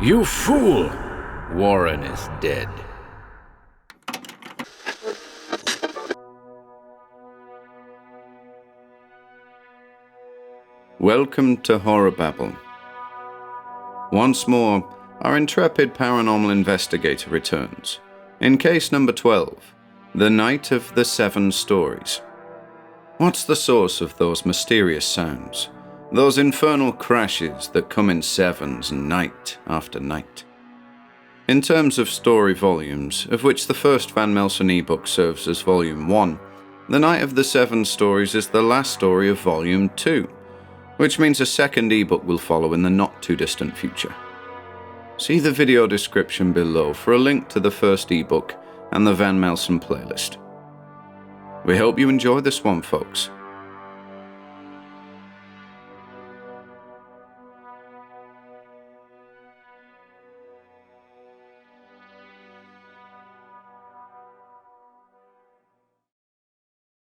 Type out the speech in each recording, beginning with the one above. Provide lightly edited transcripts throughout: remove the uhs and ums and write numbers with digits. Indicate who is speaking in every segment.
Speaker 1: You fool! Warren is dead.
Speaker 2: Welcome to HorrorBabble. Once more, our intrepid paranormal investigator returns, in case number 12, The Night of the Seven Storeys. What's the source of those mysterious sounds? Those infernal crashes that come in sevens night after night? In terms of story volumes, of which the first Van Melsen ebook serves as Volume 1, The Night of the Seven Storeys is the last story of Volume 2, which means a second ebook will follow in the not-too-distant future. See the video description below for a link to the first ebook and the Van Melsen playlist. We hope you enjoy this one, folks.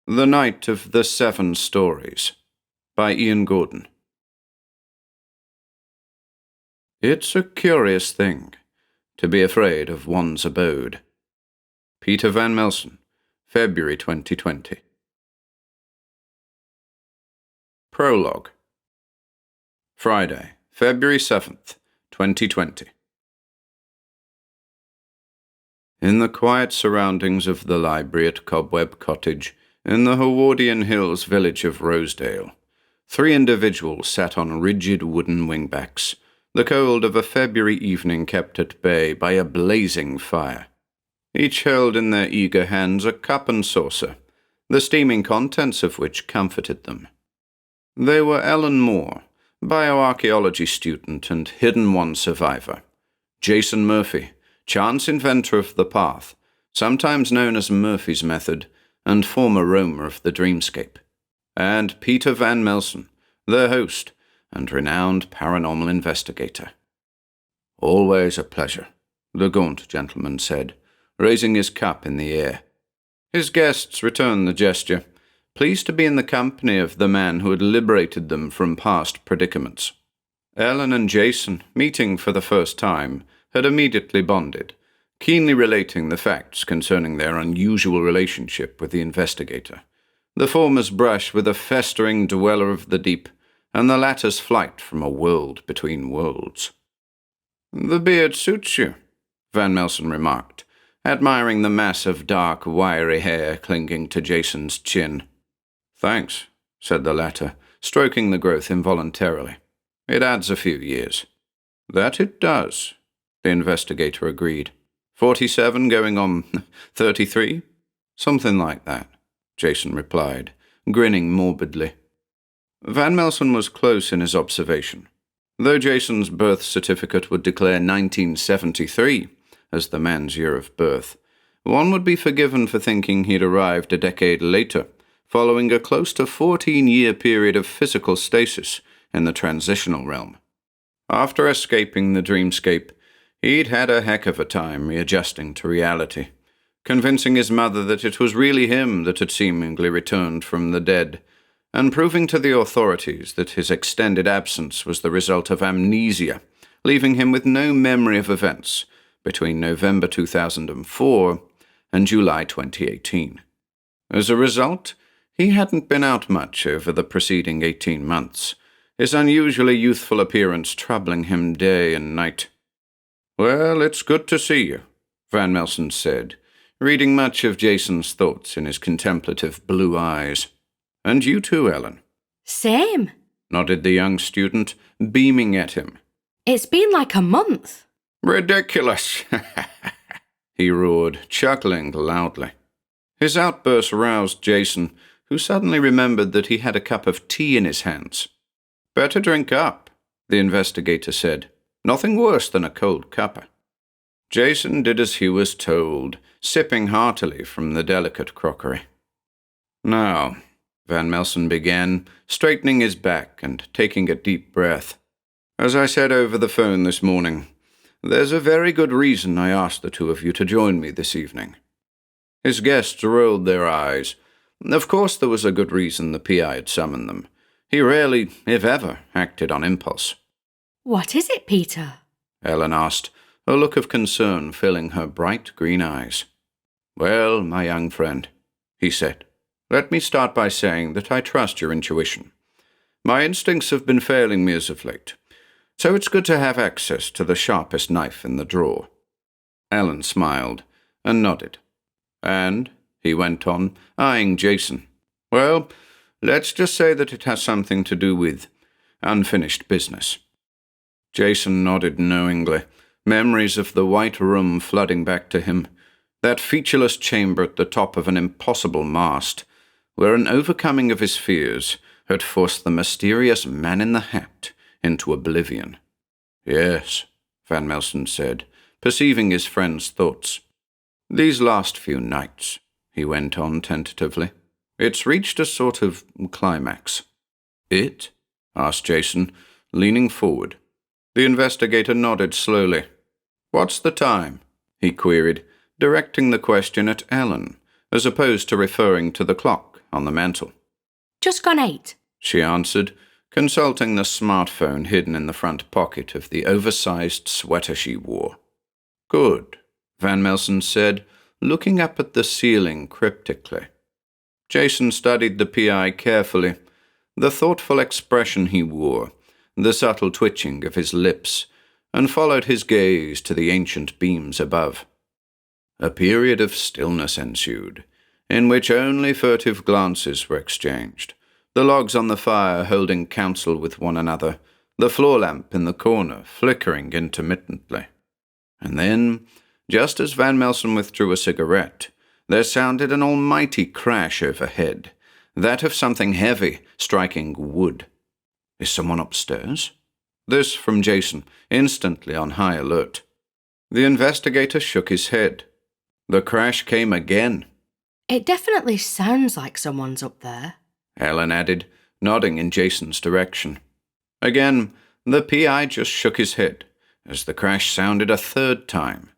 Speaker 2: The Night of the Seven Storeys by Ian Gordon. It's a curious thing to be afraid of one's abode. Peter Van Melsen, February 2020. Prologue. Friday, February 7th, 2020. In the quiet surroundings of the library at Cobweb Cottage, in the Howardian Hills village of Rosedale, 3 individuals sat on rigid wooden wingbacks, the cold of a February evening kept at bay by a blazing fire. Each held in their eager hands a cup and saucer, the steaming contents of which comforted them. They were Ellen Moore, bioarchaeology student and Hidden One survivor; Jason Murphy, chance inventor of the path, sometimes known as Murphy's Method, and former roamer of the dreamscape; and Peter Van Melsen, their host and renowned paranormal investigator. "Always a pleasure," the gaunt gentleman said, raising his cup in the air. His guests returned the gesture, pleased to be in the company of the man who had liberated them from past predicaments. Ellen and Jason, meeting for the first time, had immediately bonded, keenly relating the facts concerning their unusual relationship with the investigator, the former's brush with a festering dweller of the deep, and the latter's flight from a world between worlds. "The beard suits you," Van Melsen remarked, admiring the mass of dark, wiry hair clinging to Jason's chin. "Thanks," said the latter, stroking the growth involuntarily. "It adds a few years." "That it does," the investigator agreed. 47 going on 33? "Something like that," Jason replied, grinning morbidly. Van Melsen was close in his observation. Though Jason's birth certificate would declare 1973 as the man's year of birth, one would be forgiven for thinking he'd arrived a decade later, following a close to 14-year period of physical stasis in the transitional realm. After escaping the dreamscape, he'd had a heck of a time readjusting to reality, convincing his mother that it was really him that had seemingly returned from the dead, and proving to the authorities that his extended absence was the result of amnesia, leaving him with no memory of events between November 2004 and July 2018. As a result, he hadn't been out much over the preceding 18 months, his unusually youthful appearance troubling him day and night. "Well, it's good to see you," Van Melsen said, reading much of Jason's thoughts in his contemplative blue eyes. "And you too, Ellen."
Speaker 3: "Same,"
Speaker 2: nodded the young student, beaming at him.
Speaker 3: "It's been like a month."
Speaker 2: "Ridiculous," he roared, chuckling loudly. His outburst roused Jason, who suddenly remembered that he had a cup of tea in his hands. "Better drink up," the investigator said. "Nothing worse than a cold cuppa." Jason did as he was told, sipping heartily from the delicate crockery. "Now," Van Melsen began, straightening his back and taking a deep breath, "as I said over the phone this morning, there's a very good reason I asked the two of you to join me this evening." His guests rolled their eyes. Of course there was a good reason the PI had summoned them. He rarely, if ever, acted on impulse.
Speaker 3: "What is it, Peter?"
Speaker 2: Ellen asked, a look of concern filling her bright green eyes. "Well, my young friend," he said, "let me start by saying that I trust your intuition. My instincts have been failing me as of late, so it's good to have access to the sharpest knife in the drawer." Ellen smiled and nodded. "And," he went on, eyeing Jason, "well, let's just say that it has something to do with unfinished business." Jason nodded knowingly, memories of the white room flooding back to him, that featureless chamber at the top of an impossible mast, where an overcoming of his fears had forced the mysterious man in the hat into oblivion. "Yes," Van Melsen said, perceiving his friend's thoughts. "These last few nights," he went on tentatively, "it's reached a sort of climax." "It?" asked Jason, leaning forward. The investigator nodded slowly. "What's the time?" he queried, directing the question at Ellen, as opposed to referring to the clock on the mantel.
Speaker 3: "Just gone 8.
Speaker 2: She answered, consulting the smartphone hidden in the front pocket of the oversized sweater she wore. "Good," Van Melsen said, looking up at the ceiling cryptically. Jason studied the PI carefully, the thoughtful expression he wore, the subtle twitching of his lips, and followed his gaze to the ancient beams above. A period of stillness ensued, in which only furtive glances were exchanged, the logs on the fire holding counsel with one another, the floor lamp in the corner flickering intermittently. And then, just as Van Melsen withdrew a cigarette, there sounded an almighty crash overhead, that of something heavy striking wood. "Is someone upstairs?" This from Jason, instantly on high alert. The investigator shook his head. The crash came again.
Speaker 3: It definitely sounds like someone's up there,"
Speaker 2: Ellen added, nodding in Jason's direction. Again, the PI just shook his head, as the crash sounded a third time.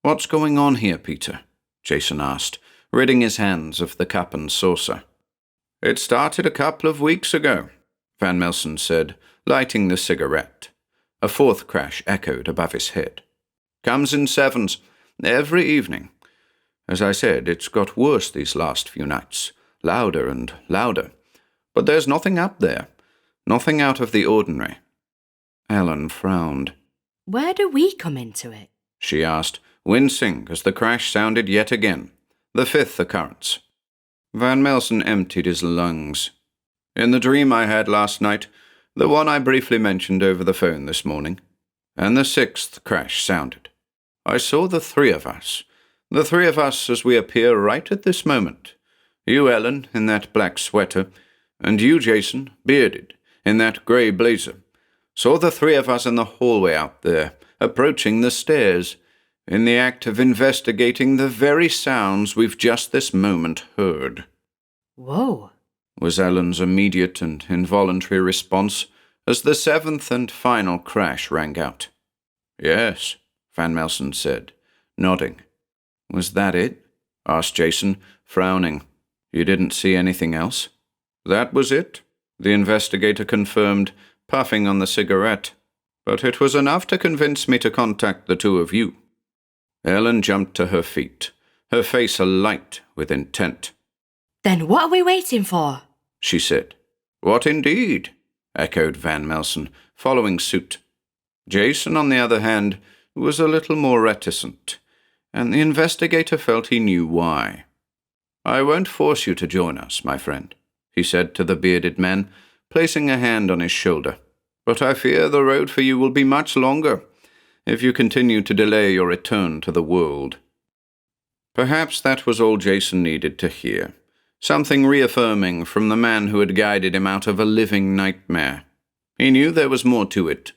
Speaker 2: "What's going on here, Peter?" Jason asked, ridding his hands of the cup and saucer. "It started a couple of weeks ago," Van Melsen said, lighting the cigarette. A fourth crash echoed above his head. "Comes in sevens, every evening. As I said, it's got worse these last few nights, louder and louder. But there's nothing up there, nothing out of the ordinary." Ellen frowned.
Speaker 3: "Where do we come into it?"
Speaker 2: she asked, wincing as the crash sounded yet again, the fifth occurrence. Van Melsen emptied his lungs. "In the dream I had last night, the one I briefly mentioned over the phone this morning, and the sixth crash sounded. I saw the three of us as we appear right at this moment. You, Ellen, in that black sweater, and you, Jason, bearded, in that grey blazer. Saw the three of us in the hallway out there, approaching the stairs, in the act of investigating the very sounds we've just this moment heard."
Speaker 3: "Whoa,"
Speaker 2: was Ellen's immediate and involuntary response as the seventh and final crash rang out. "Yes," Van Melsen said, nodding. "Was that it?" asked Jason, frowning. "You didn't see anything else?" "That was it," the investigator confirmed, puffing on the cigarette. "But it was enough to convince me to contact the two of you." Ellen jumped to her feet, her face alight with intent.
Speaker 3: "Then what are we waiting for?"
Speaker 2: she said. "What indeed?" echoed Van Melsen, following suit. Jason, on the other hand, was a little more reticent, and the investigator felt he knew why. "I won't force you to join us, my friend," he said to the bearded man, placing a hand on his shoulder. "But I fear the road for you will be much longer if you continue to delay your return to the world." Perhaps that was all Jason needed to hear. Something reaffirming from the man who had guided him out of a living nightmare. He knew there was more to it,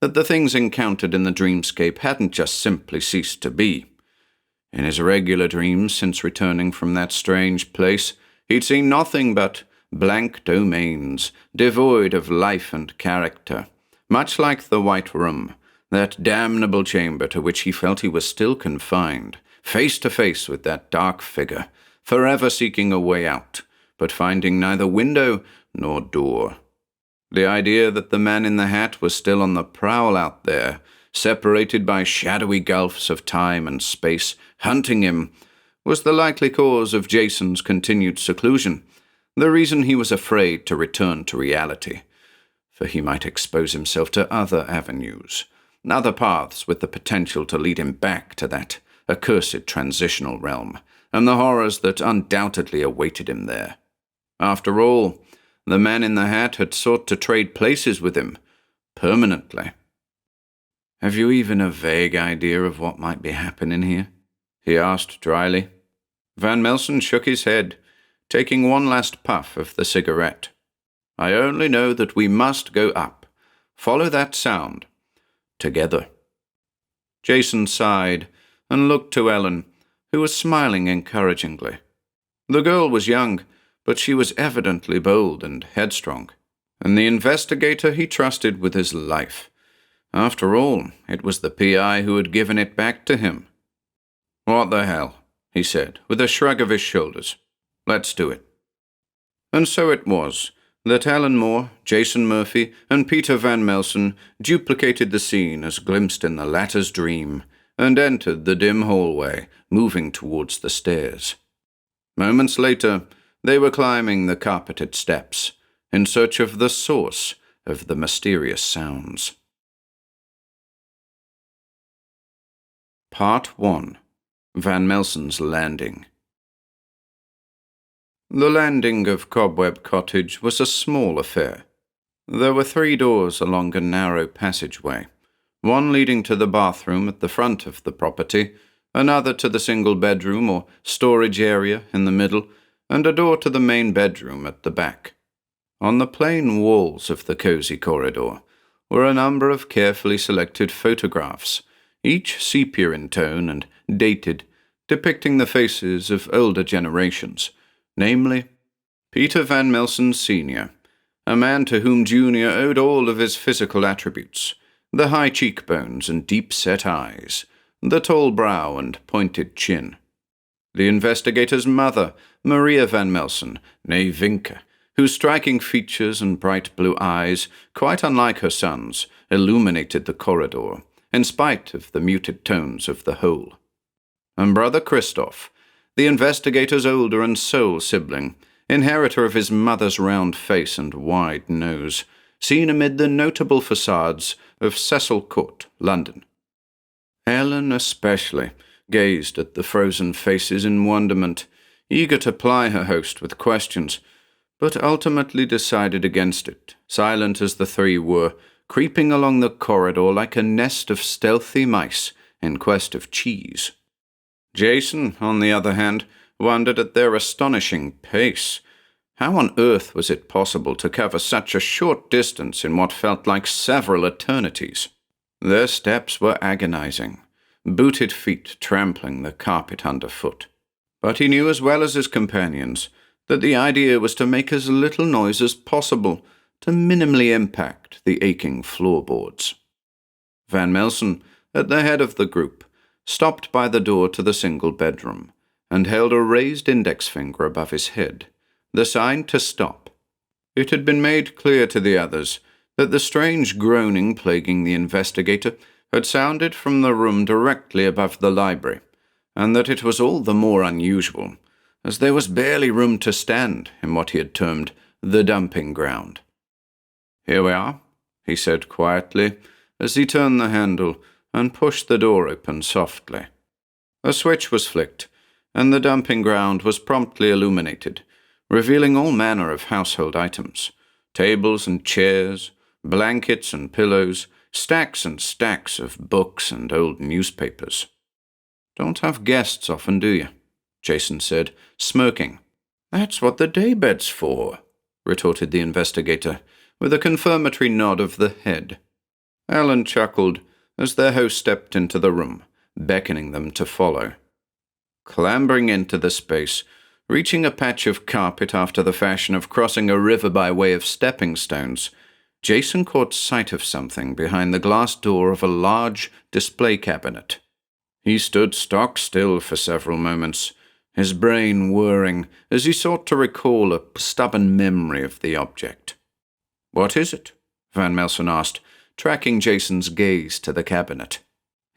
Speaker 2: that the things encountered in the dreamscape hadn't just simply ceased to be. In his regular dreams since returning from that strange place, he'd seen nothing but blank domains, devoid of life and character, much like the White Room, that damnable chamber to which he felt he was still confined, face to face with that dark figure, forever seeking a way out, but finding neither window nor door. The idea that the man in the hat was still on the prowl out there, separated by shadowy gulfs of time and space, hunting him, was the likely cause of Jason's continued seclusion, the reason he was afraid to return to reality, for he might expose himself to other avenues, other paths with the potential to lead him back to that accursed transitional realm, and the horrors that undoubtedly awaited him there. After all, the man in the hat had sought to trade places with him, permanently. "Have you even a vague idea of what might be happening here?" he asked dryly. Van Melsen shook his head, taking one last puff of the cigarette. "I only know that we must go up. Follow that sound. Together." Jason sighed and looked to Ellen, who was smiling encouragingly. The girl was young, but she was evidently bold and headstrong, and the investigator he trusted with his life. After all, it was the PI who had given it back to him. "What the hell?" he said, with a shrug of his shoulders. "Let's do it." And so it was that Alan Moore, Jason Murphy, and Peter Van Melsen duplicated the scene as glimpsed in the latter's dream, and entered the dim hallway, moving towards the stairs. Moments later, they were climbing the carpeted steps, in search of the source of the mysterious sounds. Part 1. Van Melsen's Landing. The landing of Cobweb Cottage was a small affair. There were 3 doors along a narrow passageway, one leading to the bathroom at the front of the property, another to the single bedroom or storage area in the middle, and a door to the main bedroom at the back. On the plain walls of the cozy corridor were a number of carefully selected photographs, each sepia in tone and dated, depicting the faces of older generations, namely, Peter Van Melsen Sr., a man to whom Junior owed all of his physical attributes, the high cheekbones and deep-set eyes, the tall brow and pointed chin. The investigator's mother, Maria Van Melsen, née Vinke, whose striking features and bright blue eyes, quite unlike her son's, illuminated the corridor, in spite of the muted tones of the whole. And Brother Christoph, the investigator's older and sole sibling, inheritor of his mother's round face and wide nose, seen amid the notable facades of Cecil Court, London. Ellen especially gazed at the frozen faces in wonderment, eager to ply her host with questions, but ultimately decided against it, silent as the 3 were, creeping along the corridor like a nest of stealthy mice in quest of cheese. Jason, on the other hand, wondered at their astonishing pace. How on earth was it possible to cover such a short distance in what felt like several eternities? Their steps were agonizing, booted feet trampling the carpet underfoot. But he knew as well as his companions that the idea was to make as little noise as possible to minimally impact the aching floorboards. Van Melsen, at the head of the group, stopped by the door to the single bedroom, and held a raised index finger above his head, the sign to stop. It had been made clear to the others that the strange groaning plaguing the investigator had sounded from the room directly above the library, and that it was all the more unusual, as there was barely room to stand in what he had termed the dumping ground. "Here we are," he said quietly, as he turned the handle and pushed the door open softly. A switch was flicked, and the dumping ground was promptly illuminated, revealing all manner of household items, tables and chairs, blankets and pillows, stacks and stacks of books and old newspapers. "Don't have guests often, do you?" Jason said, smirking. "That's what the daybed's for," retorted the investigator, with a confirmatory nod of the head. Alan chuckled as their host stepped into the room, beckoning them to follow. Clambering into the space, reaching a patch of carpet after the fashion of crossing a river by way of stepping stones, Jason caught sight of something behind the glass door of a large display cabinet. He stood stock still for several moments, his brain whirring as he sought to recall a stubborn memory of the object. "What is it?" Van Melsen asked, tracking Jason's gaze to the cabinet.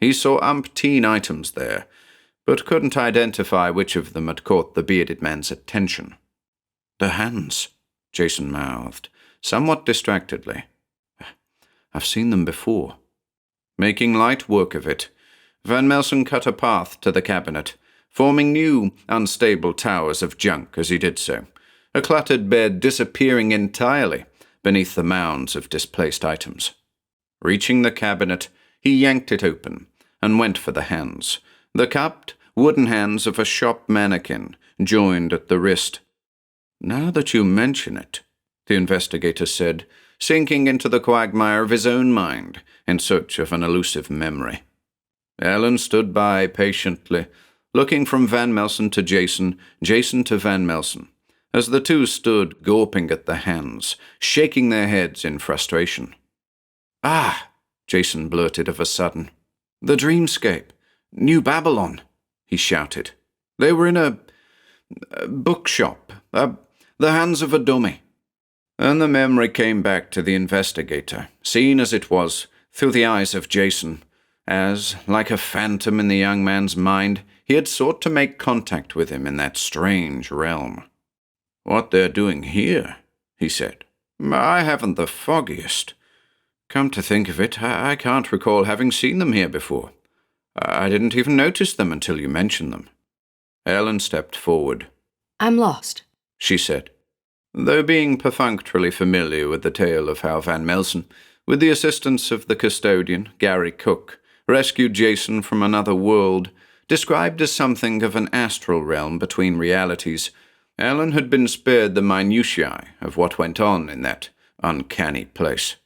Speaker 2: He saw umpteen items there, but couldn't identify which of them had caught the bearded man's attention. "The hands," Jason mouthed, somewhat distractedly. "I've seen them before." Making light work of it, Van Melsen cut a path to the cabinet, forming new, unstable towers of junk as he did so, a cluttered bed disappearing entirely beneath the mounds of displaced items. Reaching the cabinet, he yanked it open and went for the hands, the cupped, wooden hands of a shop mannequin joined at the wrist. "Now that you mention it," the investigator said, sinking into the quagmire of his own mind in search of an elusive memory. Ellen stood by patiently, looking from Van Melsen to Jason, Jason to Van Melsen, as the two stood gawping at the hands, shaking their heads in frustration. "Ah," Jason blurted of a sudden. "The dreamscape. New Babylon," he shouted. "They were in a bookshop. The hands of a dummy." And the memory came back to the investigator, seen as it was through the eyes of Jason, as, like a phantom in the young man's mind, he had sought to make contact with him in that strange realm. "What they're doing here," he said, "I haven't the foggiest. Come to think of it, I can't recall having seen them here before. I didn't even notice them until you mentioned them." Ellen stepped forward.
Speaker 3: "I'm lost,"
Speaker 2: she said. Though being perfunctorily familiar with the tale of how Van Melsen, with the assistance of the custodian, Gary Cook, rescued Jason from another world, described as something of an astral realm between realities, Ellen had been spared the minutiae of what went on in that uncanny place.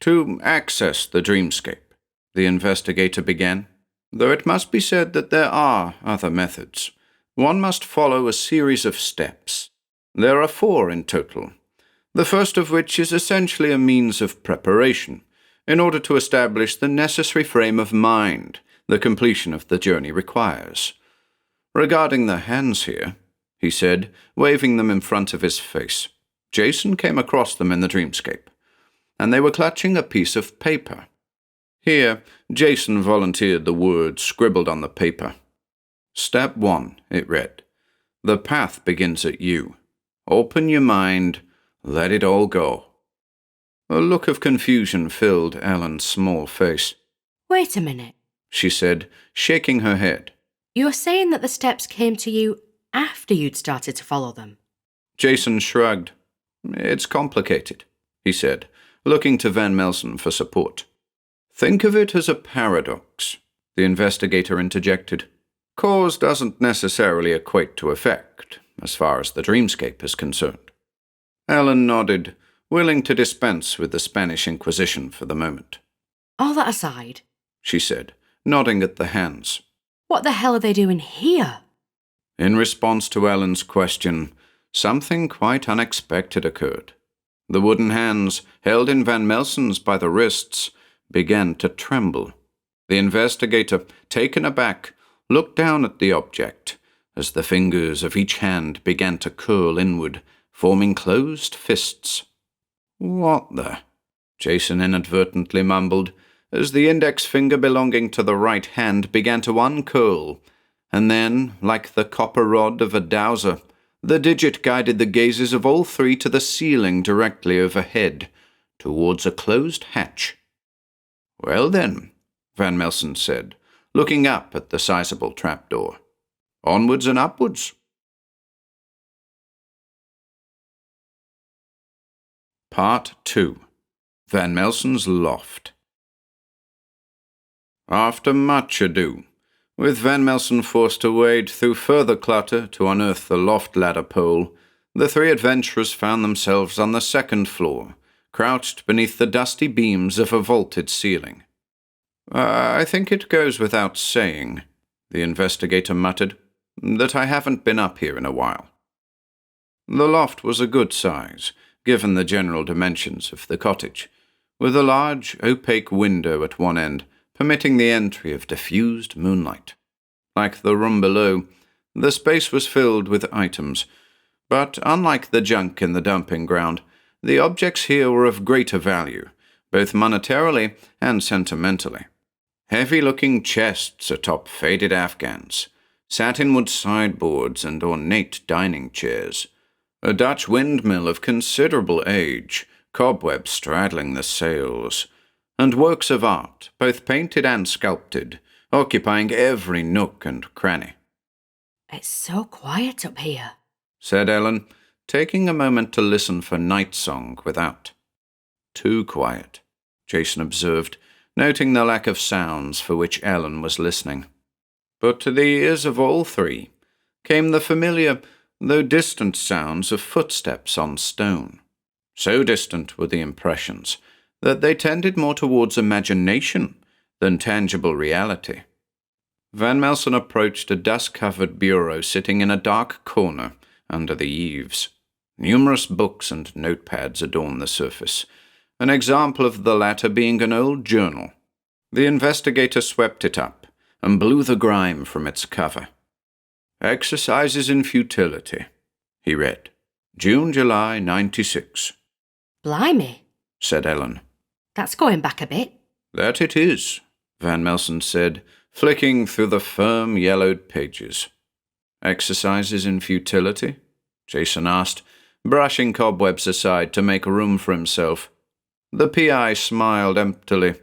Speaker 2: "To access the dreamscape," the investigator began, "though it must be said that there are other methods. One must follow a series of steps. There are 4 in total, the first of which is essentially a means of preparation, in order to establish the necessary frame of mind the completion of the journey requires. Regarding the hands here," he said, waving them in front of his face, "Jason came across them in the dreamscape, and they were clutching a piece of paper." Here, Jason volunteered the words scribbled on the paper. "Step 1, it read. The path begins at you. Open your mind, let it all go." A look of confusion filled Ellen's small face.
Speaker 3: "Wait a minute,"
Speaker 2: she said, shaking her head.
Speaker 3: "You're saying that the steps came to you after you'd started to follow them?"
Speaker 2: Jason shrugged. "It's complicated," he said, looking to Van Melsen for support. "Think of it as a paradox," the investigator interjected. "Cause doesn't necessarily equate to effect, as far as the dreamscape is concerned." Ellen nodded, willing to dispense with the Spanish Inquisition for the moment.
Speaker 3: "All that aside,"
Speaker 2: she said, nodding at the hands,
Speaker 3: "what the hell are they doing here?"
Speaker 2: In response to Ellen's question, something quite unexpected occurred. The wooden hands, held in Van Melsen's by the wrists, began to tremble. The investigator, taken aback, looked down at the object as the fingers of each hand began to curl inward, forming closed fists. "What the?" Jason inadvertently mumbled, as the index finger belonging to the right hand began to uncurl, and then, like the copper rod of a dowser, the digit guided the gazes of all 3 to the ceiling directly overhead, towards a closed hatch. "Well then," Van Melsen said, looking up at the sizable trapdoor. "Onwards and upwards." Part 2. Van Melsen's Loft. After much ado, with Van Melsen forced to wade through further clutter to unearth the loft ladder pole, the 3 adventurers found themselves on the 2nd floor, crouched beneath the dusty beams of a vaulted ceiling. "I think it goes without saying," the investigator muttered, "that I haven't been up here in a while." The loft was a good size, given the general dimensions of the cottage, with a large, opaque window at one end, permitting the entry of diffused moonlight. Like the room below, the space was filled with items, but unlike the junk in the dumping ground, the objects here were of greater value, both monetarily and sentimentally. Heavy-looking chests atop faded Afghans, satinwood sideboards and ornate dining chairs, a Dutch windmill of considerable age, cobwebs straddling the sails, and works of art, both painted and sculpted, occupying every nook and cranny.
Speaker 3: It's so quiet up here,
Speaker 2: said Ellen, taking a moment to listen for night song without. Too quiet, Jason observed, noting the lack of sounds for which Ellen was listening. But to the ears of all three came the familiar, though distant sounds of footsteps on stone. So distant were the impressions that they tended more towards imagination than tangible reality. Van Melsen approached a dust-covered bureau sitting in a dark corner under the eaves. Numerous books and notepads adorned the surface, an example of the latter being an old journal. The investigator swept it up and blew the grime from its cover. "Exercises in Futility," he read. "June-July 96.
Speaker 3: Blimey,
Speaker 2: said Ellen.
Speaker 3: That's going back a bit.
Speaker 2: "That it is," Van Melsen said, flicking through the firm, yellowed pages. "Exercises in Futility?" Jason asked, brushing cobwebs aside to make room for himself. The PI smiled emptily,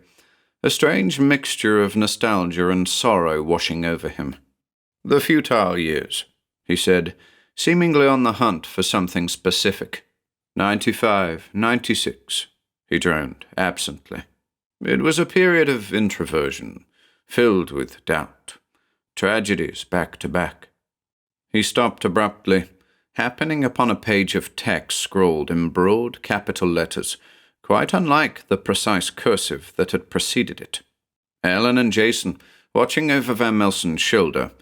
Speaker 2: a strange mixture of nostalgia and sorrow washing over him. "The futile years," he said, seemingly on the hunt for something specific. 95, 96, he droned absently. "It was a period of introversion, filled with doubt. Tragedies back to back." He stopped abruptly, happening upon a page of text scrawled in broad capital letters, quite unlike the precise cursive that had preceded it. Ellen and Jason, watching over Van Melsen's shoulder,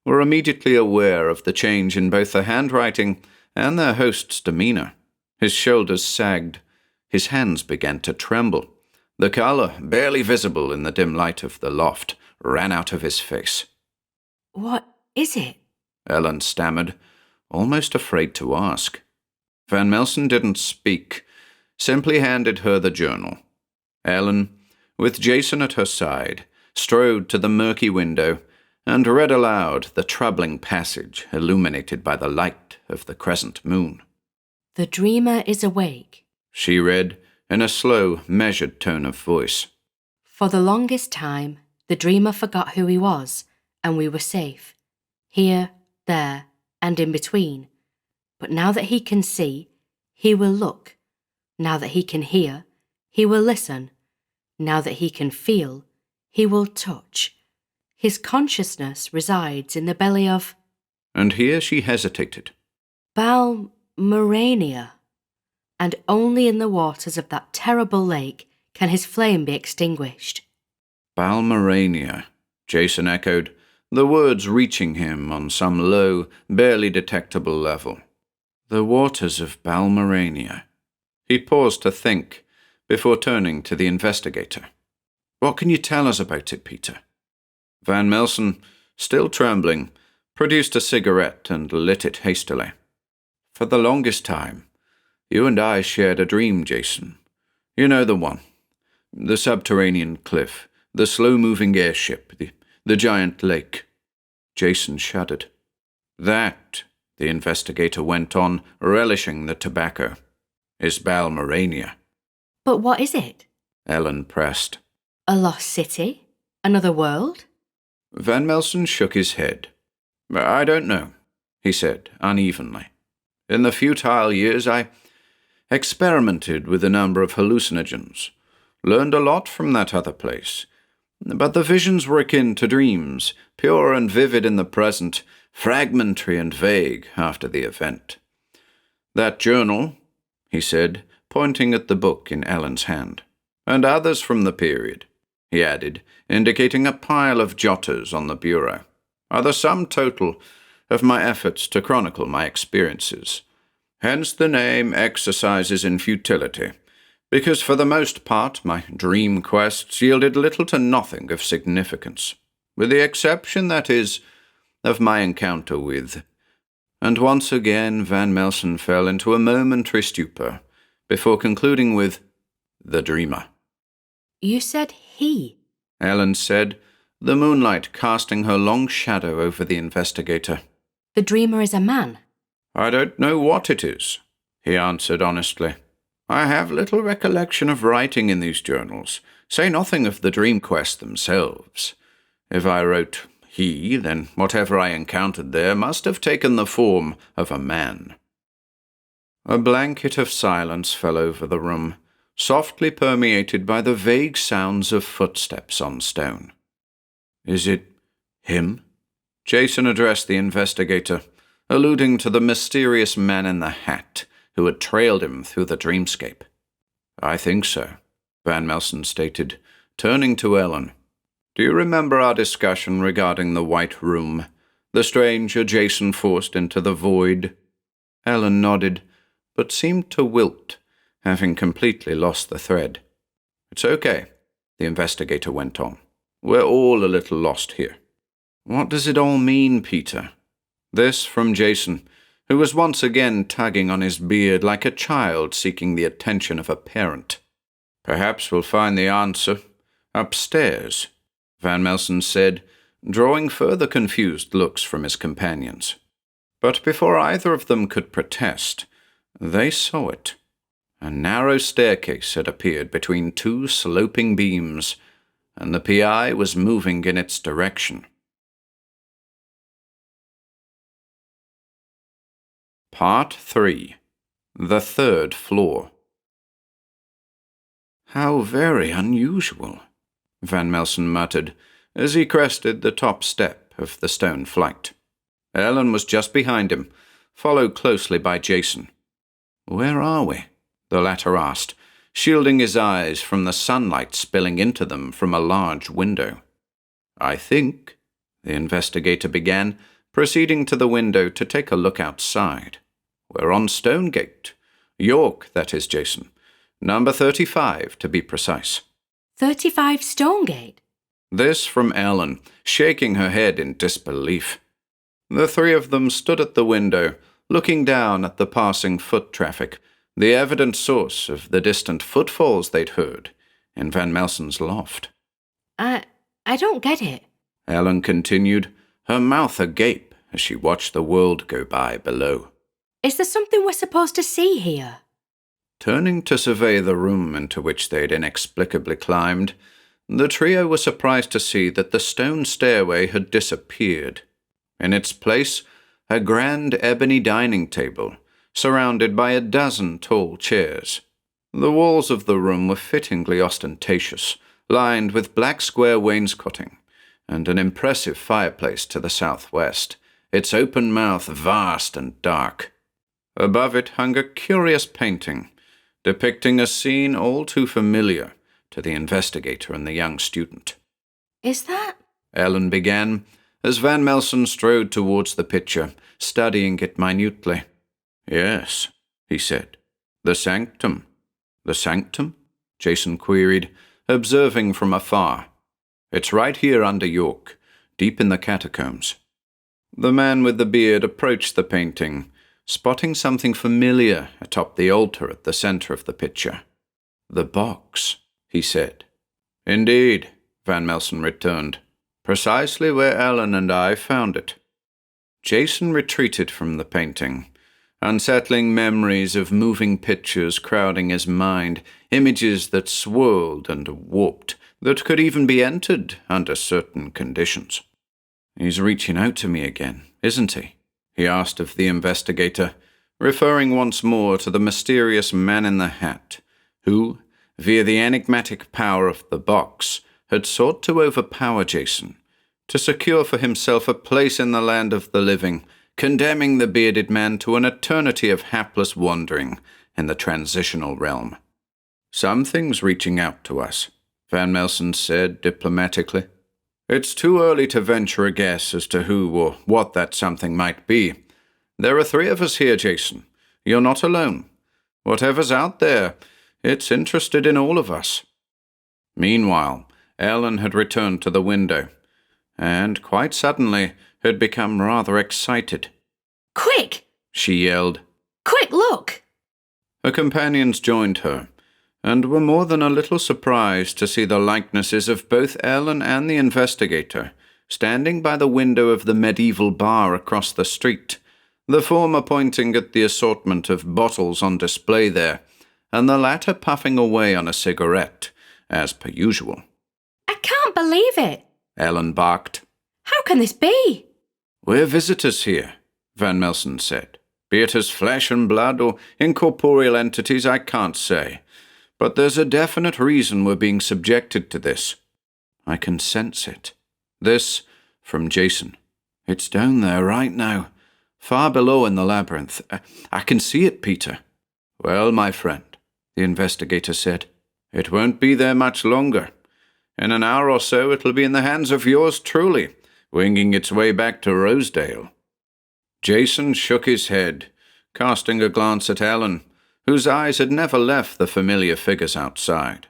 Speaker 2: were immediately aware of the change in both the handwriting and their host's demeanor. His shoulders sagged. His hands began to tremble. The color, barely visible in the dim light of the loft, ran out of his face.
Speaker 3: What is it?
Speaker 2: Ellen stammered, almost afraid to ask. Van Melsen didn't speak, simply handed her the journal. Ellen, with Jason at her side, strode to the murky window and read aloud the troubling passage illuminated by the light of the crescent moon.
Speaker 3: "The dreamer is awake,"
Speaker 2: she read in a slow, measured tone of voice.
Speaker 3: "For the longest time, the dreamer forgot who he was, and we were safe. Here, there, and in between. But now that he can see, he will look. Now that he can hear, he will listen. Now that he can feel, he will touch. His consciousness resides in the belly of..."
Speaker 2: And here she hesitated.
Speaker 3: "Balmerania. And only in the waters of that terrible lake can his flame be extinguished."
Speaker 2: Balmerania, Jason echoed, the words reaching him on some low, barely detectable level. The waters of Balmerania. He paused to think, before turning to the investigator. "What can you tell us about it, Peter?" Van Melsen, still trembling, produced a cigarette and lit it hastily. "For the longest time, you and I shared a dream, Jason. You know the one. The subterranean cliff, the slow-moving airship, the giant lake." Jason shuddered. "That," the investigator went on, relishing the tobacco, "is Balmerania."
Speaker 3: "But what is it?"
Speaker 2: Ellen pressed.
Speaker 3: "A lost city? Another world?"
Speaker 2: Van Melsen shook his head. "I don't know," he said unevenly. "In the futile years, I experimented with a number of hallucinogens, learned a lot from that other place. But the visions were akin to dreams, pure and vivid in the present, fragmentary and vague after the event. That journal," he said, pointing at the book in Ellen's hand, "and others from the period," he added, indicating a pile of jotters on the bureau, "are the sum total of my efforts to chronicle my experiences. Hence the name Exercises in Futility, because for the most part my dream quests yielded little to nothing of significance, with the exception, that is, of my encounter with..." And once again Van Melsen fell into a momentary stupor, before concluding with, "The dreamer."
Speaker 3: You said he.
Speaker 2: Ellen said, the moonlight casting her long shadow over the investigator.
Speaker 3: The dreamer is a man.
Speaker 2: "I don't know what it is," he answered honestly. "I have little recollection of writing in these journals, say nothing of the dream quests themselves. If I wrote he, then whatever I encountered there must have taken the form of a man." A blanket of silence fell over the room, softly permeated by the vague sounds of footsteps on stone. "Is it him?" Jason addressed the investigator, alluding to the mysterious man in the hat who had trailed him through the dreamscape. "I think so," Van Melsen stated, turning to Ellen. "Do you remember our discussion regarding the White Room, the stranger Jason forced into the void?" Ellen nodded, but seemed to wilt, having completely lost the thread. "It's okay," the investigator went on. "We're all a little lost here." "What does it all mean, Peter?" This from Jason, who was once again tugging on his beard like a child seeking the attention of a parent. "Perhaps we'll find the answer upstairs," Van Melsen said, drawing further confused looks from his companions. But before either of them could protest, they saw it. A narrow staircase had appeared between two sloping beams, and the PI was moving in its direction. Part 3. The Third Floor. "How very unusual," Van Melsen muttered as he crested the top step of the stone flight. Ellen was just behind him, followed closely by Jason. "Where are we?" the latter asked, shielding his eyes from the sunlight spilling into them from a large window. "I think," the investigator began, proceeding to the window to take a look outside. "We're on Stonegate. York, that is, Jason. Number 35, to be precise."
Speaker 3: 35 Stonegate?
Speaker 2: This from Ellen, shaking her head in disbelief. The three of them stood at the window, looking down at the passing foot traffic, the evident source of the distant footfalls they'd heard in Van Melsen's loft.
Speaker 3: I don't get it,"
Speaker 2: Ellen continued, her mouth agape as she watched the world go by below.
Speaker 3: "Is there something we're supposed to see here?"
Speaker 2: Turning to survey the room into which they'd inexplicably climbed, the trio were surprised to see that the stone stairway had disappeared. In its place, a grand ebony dining table, surrounded by a dozen tall chairs. The walls of the room were fittingly ostentatious, lined with black square wainscoting, and an impressive fireplace to the southwest, its open mouth vast and dark. Above it hung a curious painting, depicting a scene all too familiar to the investigator and the young student.
Speaker 3: "Is that—"
Speaker 2: Ellen began, as Van Melsen strode towards the picture, studying it minutely. "Yes," he said. "The sanctum." "The sanctum?" Jason queried, observing from afar. "It's right here under York, deep in the catacombs." The man with the beard approached the painting, spotting something familiar atop the altar at the center of the picture. "The box," he said. "Indeed," Van Melsen returned. "Precisely where Ellen and I found it." Jason retreated from the painting, unsettling memories of moving pictures crowding his mind, images that swirled and warped, that could even be entered under certain conditions. "He's reaching out to me again, isn't he?" he asked of the investigator, referring once more to the mysterious man in the hat, who, via the enigmatic power of the box, had sought to overpower Jason, to secure for himself a place in the land of the living, condemning the bearded man to an eternity of hapless wandering in the transitional realm. "Something's reaching out to us," Van Melsen said diplomatically. "It's too early to venture a guess as to who or what that something might be. There are 3 of us here, Jason. You're not alone. Whatever's out there, it's interested in all of us." Meanwhile, Ellen had returned to the window, and quite suddenly had become rather excited.
Speaker 3: "Quick!"
Speaker 2: she yelled.
Speaker 3: "Quick, look!"
Speaker 2: Her companions joined her, and were more than a little surprised to see the likenesses of both Ellen and the investigator standing by the window of the medieval bar across the street, the former pointing at the assortment of bottles on display there, and the latter puffing away on a cigarette, as per usual.
Speaker 3: I can't believe it,
Speaker 2: Ellen barked.
Speaker 3: How can this be?
Speaker 2: We're visitors here, Van Melsen said. Be it as flesh and blood or incorporeal entities, I can't say. But there's a definite reason we're being subjected to this. I can sense it. This, from Jason. It's down there right now, far below in the labyrinth. I can see it, Peter. Well, my friend, the investigator said, it won't be there much longer. In an hour or so it'll be in the hands of yours truly, winging its way back to Rosedale. Jason shook his head, casting a glance at Ellen, whose eyes had never left the familiar figures outside.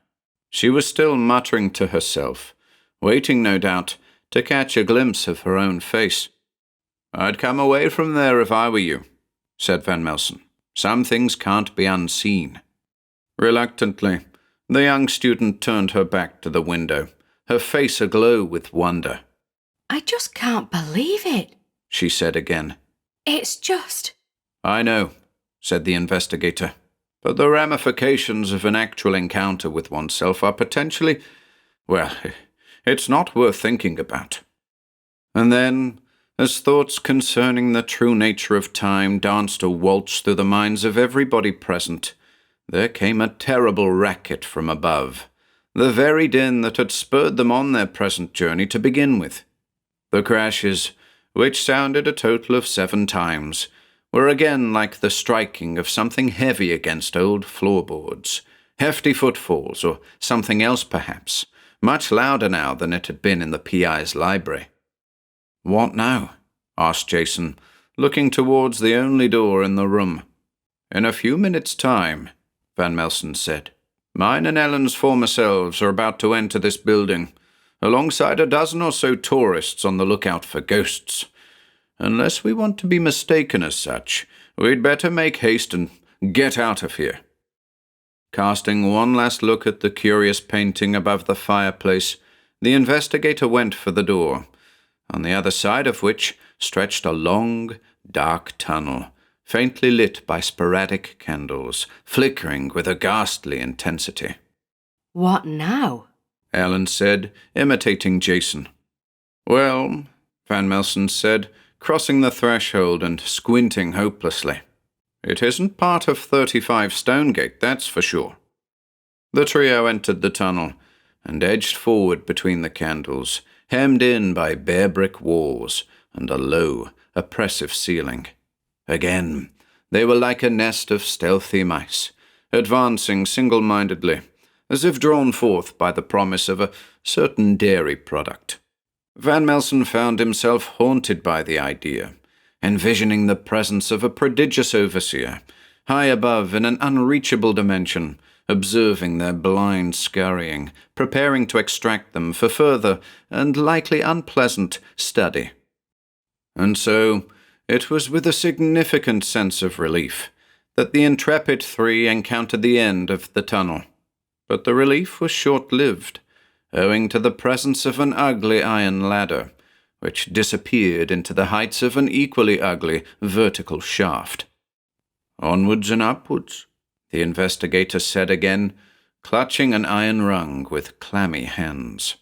Speaker 2: She was still muttering to herself, waiting, no doubt, to catch a glimpse of her own face. I'd come away from there if I were you, said Van Melsen. Some things can't be unseen. Reluctantly, the young student turned her back to the window, her face aglow with wonder.
Speaker 3: I just can't believe it,
Speaker 2: she said again.
Speaker 3: It's just...
Speaker 2: I know, said the investigator, but the ramifications of an actual encounter with oneself are potentially, well, it's not worth thinking about. And then, as thoughts concerning the true nature of time danced a waltz through the minds of everybody present, there came a terrible racket from above, the very din that had spurred them on their present journey to begin with. The crashes, which sounded a total of 7 times, were again like the striking of something heavy against old floorboards, hefty footfalls, or something else perhaps, much louder now than it had been in the PI's library. What now? Asked Jason, looking towards the only door in the room. In a few minutes' time, Van Melsen said. Mine and Ellen's former selves are about to enter this building, alongside a dozen or so tourists on the lookout for ghosts. Unless we want to be mistaken as such, we'd better make haste and get out of here. Casting one last look at the curious painting above the fireplace, the investigator went for the door, on the other side of which stretched a long, dark tunnel, faintly lit by sporadic candles, flickering with a ghastly intensity.
Speaker 3: What now?
Speaker 2: Ellen said, imitating Jason. Well, Van Melsen said, crossing the threshold and squinting hopelessly. It isn't part of 35 Stonegate, that's for sure. The trio entered the tunnel and edged forward between the candles, hemmed in by bare brick walls and a low, oppressive ceiling. Again, they were like a nest of stealthy mice, advancing single-mindedly, as if drawn forth by the promise of a certain dairy product. Van Melsen found himself haunted by the idea, envisioning the presence of a prodigious overseer, high above in an unreachable dimension, observing their blind scurrying, preparing to extract them for further and likely unpleasant study. And so, it was with a significant sense of relief that the intrepid 3 encountered the end of the tunnel. But the relief was short-lived, owing to the presence of an ugly iron ladder, which disappeared into the heights of an equally ugly vertical shaft. Onwards and upwards, the investigator said again, clutching an iron rung with clammy hands.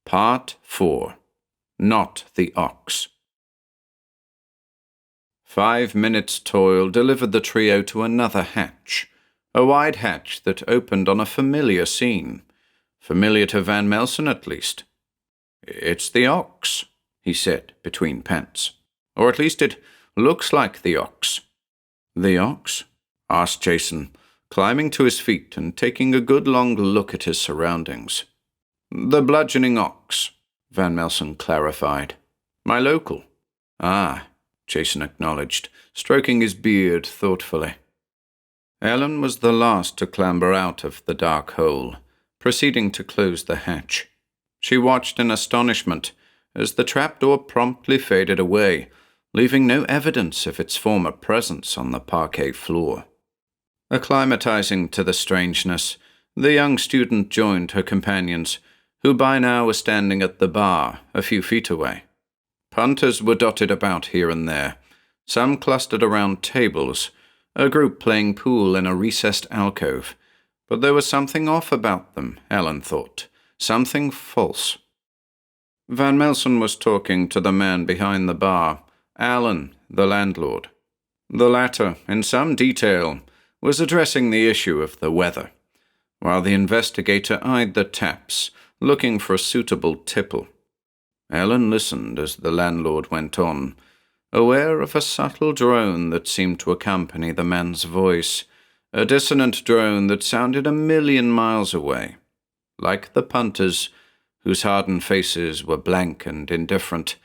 Speaker 2: Part 4. Not the Ox. 5 minutes' toil delivered the trio to another hatch, a wide hatch that opened on a familiar scene, familiar to Van Melsen at least. It's the Ox, he said between pants. Or at least it looks like the Ox. The Ox? Asked Jason, climbing to his feet and taking a good long look at his surroundings. The bludgeoning Ox, Van Melsen clarified. My local. Ah, Jason acknowledged, stroking his beard thoughtfully. Ellen was the last to clamber out of the dark hole, proceeding to close the hatch. She watched in astonishment as the trapdoor promptly faded away, leaving no evidence of its former presence on the parquet floor. Acclimatizing to the strangeness, the young student joined her companions, who by now were standing at the bar, a few feet away. Punters were dotted about here and there, some clustered around tables, a group playing pool in a recessed alcove, but there was something off about them, Ellen thought, something false. Van Melsen was talking to the man behind the bar, Alan, the landlord. The latter, in some detail, was addressing the issue of the weather, while the investigator eyed the taps, looking for a suitable tipple. Ellen listened as the landlord went on, aware of a subtle drone that seemed to accompany the man's voice, a dissonant drone that sounded 1,000,000 miles away. Like the punters, whose hardened faces were blank and indifferent,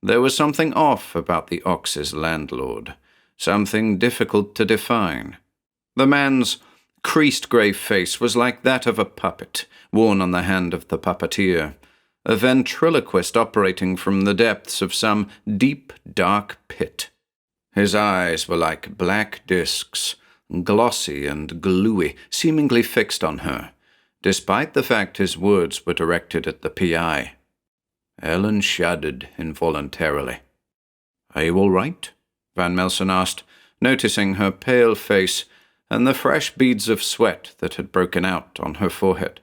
Speaker 2: there was something off about the Ox's landlord, something difficult to define. The man's creased grey face was like that of a puppet, worn on the hand of the puppeteer, a ventriloquist operating from the depths of some deep, dark pit. His eyes were like black discs, glossy and gluey, seemingly fixed on her, despite the fact his words were directed at the PI. Ellen shuddered involuntarily. "Are you all right?" Van Melsen asked, noticing her pale face and the fresh beads of sweat that had broken out on her forehead.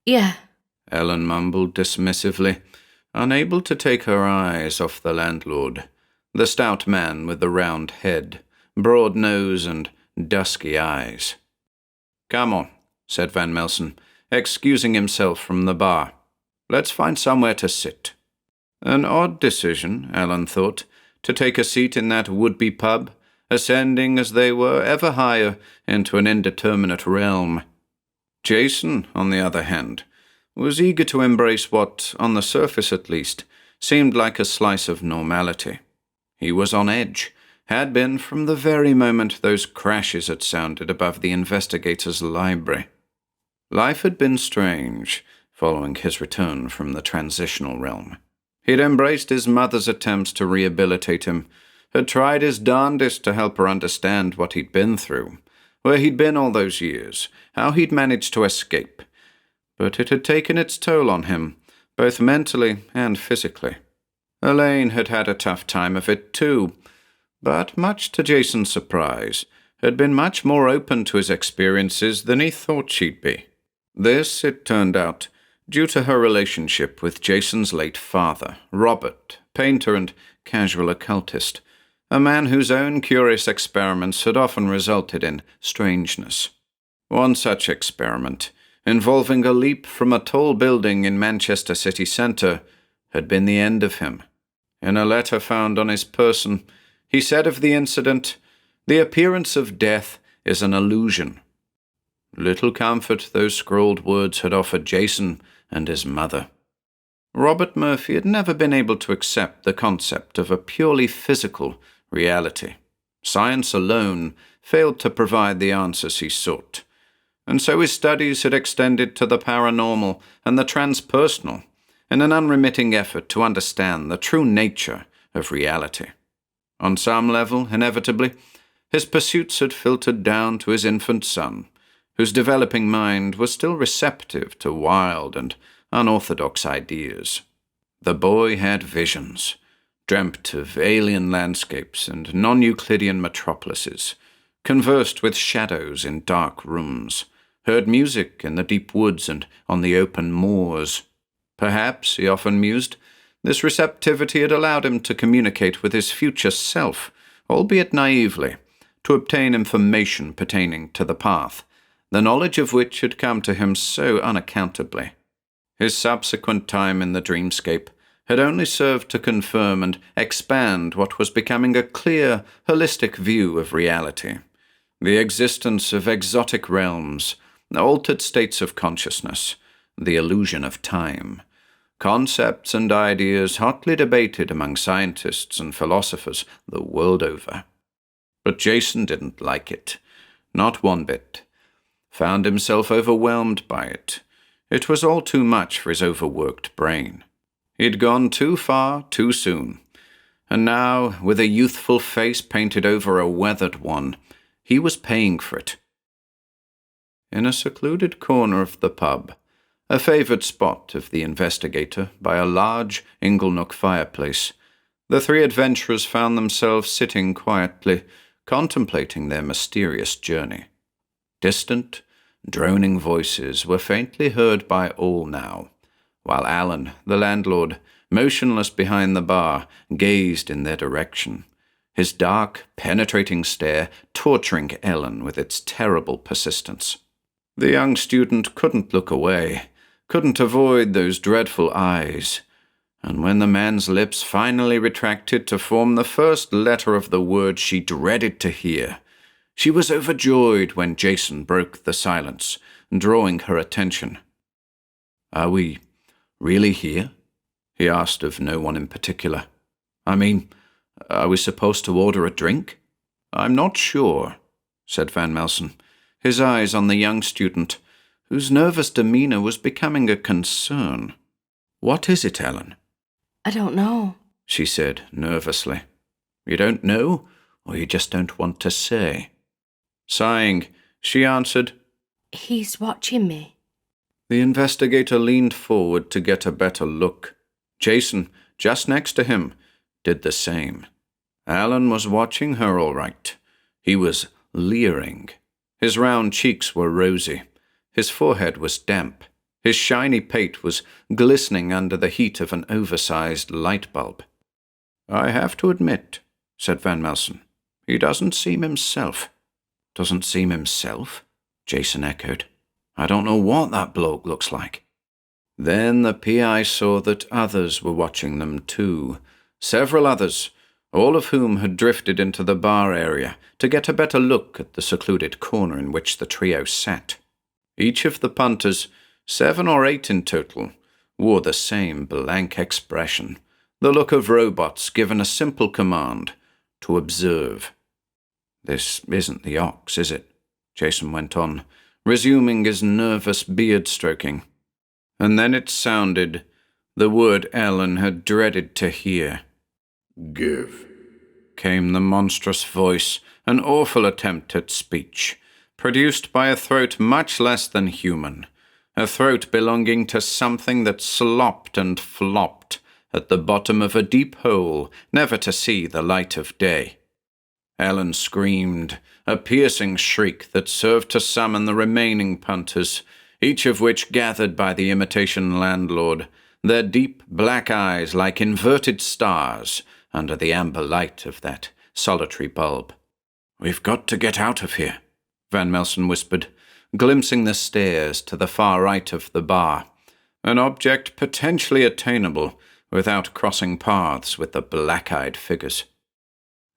Speaker 3: "Yeah,"
Speaker 2: Ellen mumbled dismissively, unable to take her eyes off the landlord, the stout man with the round head, broad nose and dusky eyes. "Come on," said Van Melsen, excusing himself from the bar. "Let's find somewhere to sit." An odd decision, Ellen thought, to take a seat in that would-be pub, ascending as they were ever higher into an indeterminate realm. Jason, on the other hand, was eager to embrace what, on the surface at least, seemed like a slice of normality. He was on edge, had been from the very moment those crashes had sounded above the investigator's library. Life had been strange, following his return from the transitional realm. He'd embraced his mother's attempts to rehabilitate him, had tried his darndest to help her understand what he'd been through, where he'd been all those years, how he'd managed to escape. But it had taken its toll on him, both mentally and physically. Elaine had had a tough time of it too, but much to Jason's surprise, had been much more open to his experiences than he thought she'd be. This, it turned out, due to her relationship with Jason's late father, Robert, painter and casual occultist, a man whose own curious experiments had often resulted in strangeness. One such experiment, involving a leap from a tall building in Manchester city centre, had been the end of him. In a letter found on his person, he said of the incident, "The appearance of death is an illusion." Little comfort those scrawled words had offered Jason and his mother. Robert Murphy had never been able to accept the concept of a purely physical reality. Science alone failed to provide the answers he sought, and so his studies had extended to the paranormal and the transpersonal in an unremitting effort to understand the true nature of reality. On some level, inevitably, his pursuits had filtered down to his infant son, whose developing mind was still receptive to wild and unorthodox ideas. The boy had visions, dreamt of alien landscapes and non-Euclidean metropolises, conversed with shadows in dark rooms, heard music in the deep woods and on the open moors. Perhaps, he often mused, this receptivity had allowed him to communicate with his future self, albeit naively, to obtain information pertaining to the path, the knowledge of which had come to him so unaccountably. His subsequent time in the dreamscape had only served to confirm and expand what was becoming a clear, holistic view of reality, the existence of exotic realms, altered states of consciousness, the illusion of time, concepts and ideas hotly debated among scientists and philosophers the world over. But Jason didn't like it, not one bit. Found himself overwhelmed by it. It was all too much for his overworked brain. He'd gone too far too soon, And now, with a youthful face painted over a weathered one, he was paying for it. In a secluded corner of the pub, a favoured spot of the investigator by a large inglenook fireplace, the three adventurers found themselves sitting quietly, contemplating their mysterious journey. Distant, droning voices were faintly heard by all now, while Alan, the landlord, motionless behind the bar, gazed in their direction, his dark, penetrating stare torturing Ellen with its terrible persistence. The young student couldn't look away, couldn't avoid those dreadful eyes, and when the man's lips finally retracted to form the first letter of the word she dreaded to hear, she was overjoyed when Jason broke the silence, drawing her attention. "Are we really here?" he asked of no one in particular. "I mean, are we supposed to order a drink?" "I'm not sure," said Van Melsen, his eyes on the young student, whose nervous demeanour was becoming a concern. "What is it, Ellen?"
Speaker 3: "I don't know,"
Speaker 2: she said nervously. "You don't know, or you just don't want to say?" Sighing, she answered,
Speaker 3: "He's watching me."
Speaker 2: The investigator leaned forward to get a better look. Jason, just next to him, did the same. Alan was watching her all right. He was leering. His round cheeks were rosy. His forehead was damp. His shiny pate was glistening under the heat of an oversized light bulb. "I have to admit," said Van Melsen, "he doesn't seem himself." "Doesn't seem himself?" Jason echoed. "I don't know what that bloke looks like." Then the PI saw that others were watching them too. Several others, all of whom had drifted into the bar area to get a better look at the secluded corner in which the trio sat. Each of the punters, 7 or 8 in total, wore the same blank expression, the look of robots given a simple command, to observe. "This isn't the ox, is it?" Jason went on, resuming his nervous beard-stroking. And then it sounded, the word Ellen had dreaded to hear.
Speaker 1: "Give,"
Speaker 2: came the monstrous voice, an awful attempt at speech, produced by a throat much less than human, a throat belonging to something that slopped and flopped at the bottom of a deep hole, never to see the light of day. Ellen screamed, a piercing shriek that served to summon the remaining punters, each of which gathered by the imitation landlord, their deep black eyes like inverted stars under the amber light of that solitary bulb. "We've got to get out of here," Van Melsen whispered, glimpsing the stairs to the far right of the bar, an object potentially attainable without crossing paths with the black-eyed figures.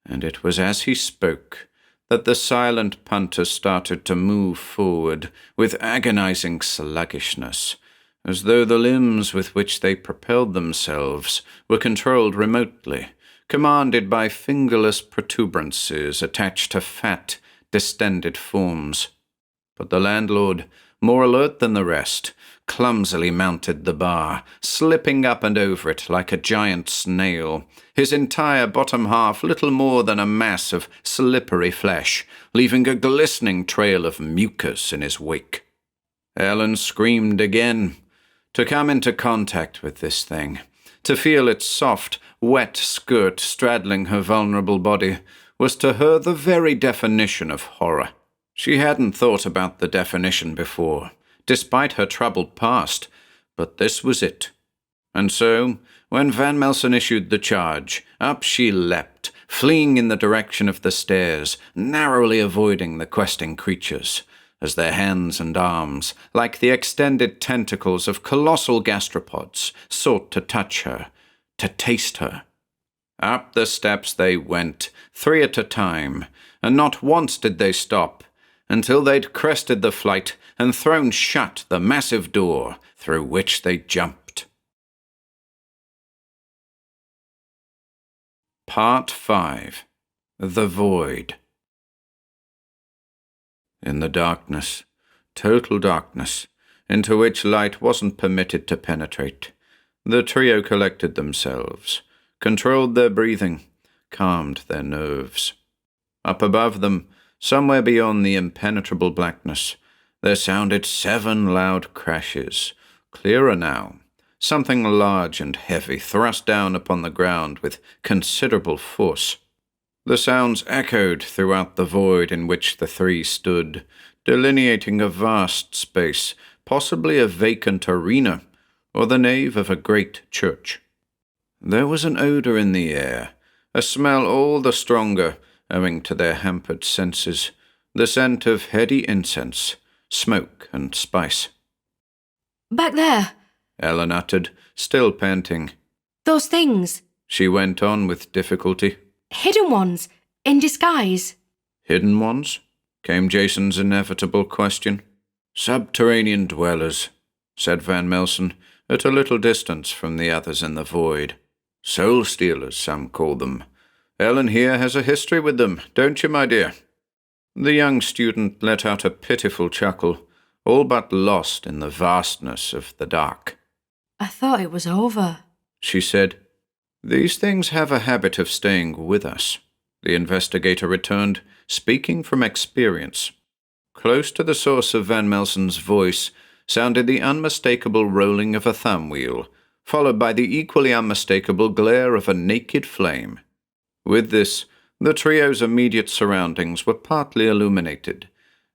Speaker 2: And it was as he spoke that the silent punter started to move forward with agonizing sluggishness, as though the limbs with which they propelled themselves were controlled remotely, commanded by fingerless protuberances attached to fat, distended forms. But the landlord, more alert than the rest, clumsily mounted the bar, slipping up and over it like a giant snail, his entire bottom half little more than a mass of slippery flesh, leaving a glistening trail of mucus in his wake. Ellen screamed again. To come into contact with this thing, to feel its soft, wet skirt straddling her vulnerable body, was to her the very definition of horror. She hadn't thought about the definition before, despite her troubled past, but this was it. And so, when Van Melsen issued the charge, up she leapt, fleeing in the direction of the stairs, narrowly avoiding the questing creatures, as their hands and arms, like the extended tentacles of colossal gastropods, sought to touch her, to taste her. Up the steps they went, 3 at a time, and not once did they stop, until they'd crested the flight and thrown shut the massive door through which they jumped. Part 5. The Void. In the darkness, total darkness, into which light wasn't permitted to penetrate, the trio collected themselves, controlled their breathing, calmed their nerves. Up above them, somewhere beyond the impenetrable blackness, there sounded 7 loud crashes, clearer now, something large and heavy thrust down upon the ground with considerable force. The sounds echoed throughout the void in which the 3 stood, delineating a vast space, possibly a vacant arena, or the nave of a great church. There was an odour in the air, a smell all the stronger, owing to their hampered senses, the scent of heady incense, smoke and spice.
Speaker 3: "Back there!"
Speaker 2: Ellen uttered, still panting.
Speaker 3: "Those things!
Speaker 2: She went on with difficulty.
Speaker 3: Hidden ones! In disguise!"
Speaker 2: "Hidden ones?" came Jason's inevitable question. "Subterranean dwellers," said Van Melsen, at a little distance from the others in the void. "Soul stealers, some call them. Ellen here has a history with them, don't you, my dear?" The young student let out a pitiful chuckle, all but lost in the vastness of the dark.
Speaker 3: "I thought it was over,"
Speaker 2: she said. "These things have a habit of staying with us," the investigator returned, speaking from experience. Close to the source of Van Melsen's voice sounded the unmistakable rolling of a thumb wheel, followed by the equally unmistakable glare of a naked flame. With this, the trio's immediate surroundings were partly illuminated,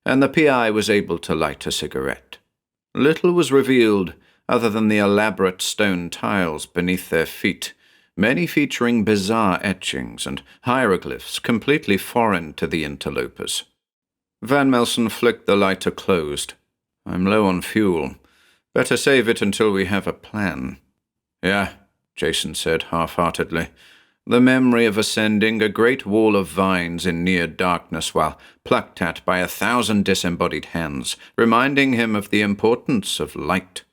Speaker 2: and the PI was able to light a cigarette. Little was revealed other than the elaborate stone tiles beneath their feet, many featuring bizarre etchings and hieroglyphs completely foreign to the interlopers. Van Melsen flicked the lighter closed. "I'm low on fuel. Better save it until we have a plan." "Yeah," Jason said half-heartedly. The memory of ascending a great wall of vines in near darkness while plucked at by 1,000 disembodied hands, reminding him of the importance of light.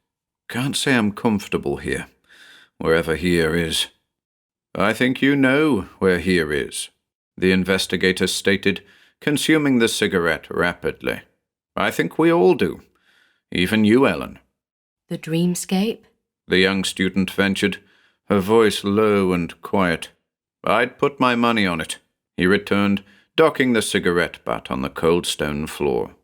Speaker 2: "Can't say I'm comfortable here, wherever here is." "I think you know where here is," the investigator stated, consuming the cigarette rapidly. "I think we all do. Even you, Ellen."
Speaker 3: "The dreamscape?"
Speaker 2: the young student ventured, her voice low and quiet. "I'd put my money on it," he returned, docking the cigarette butt on the cold stone floor.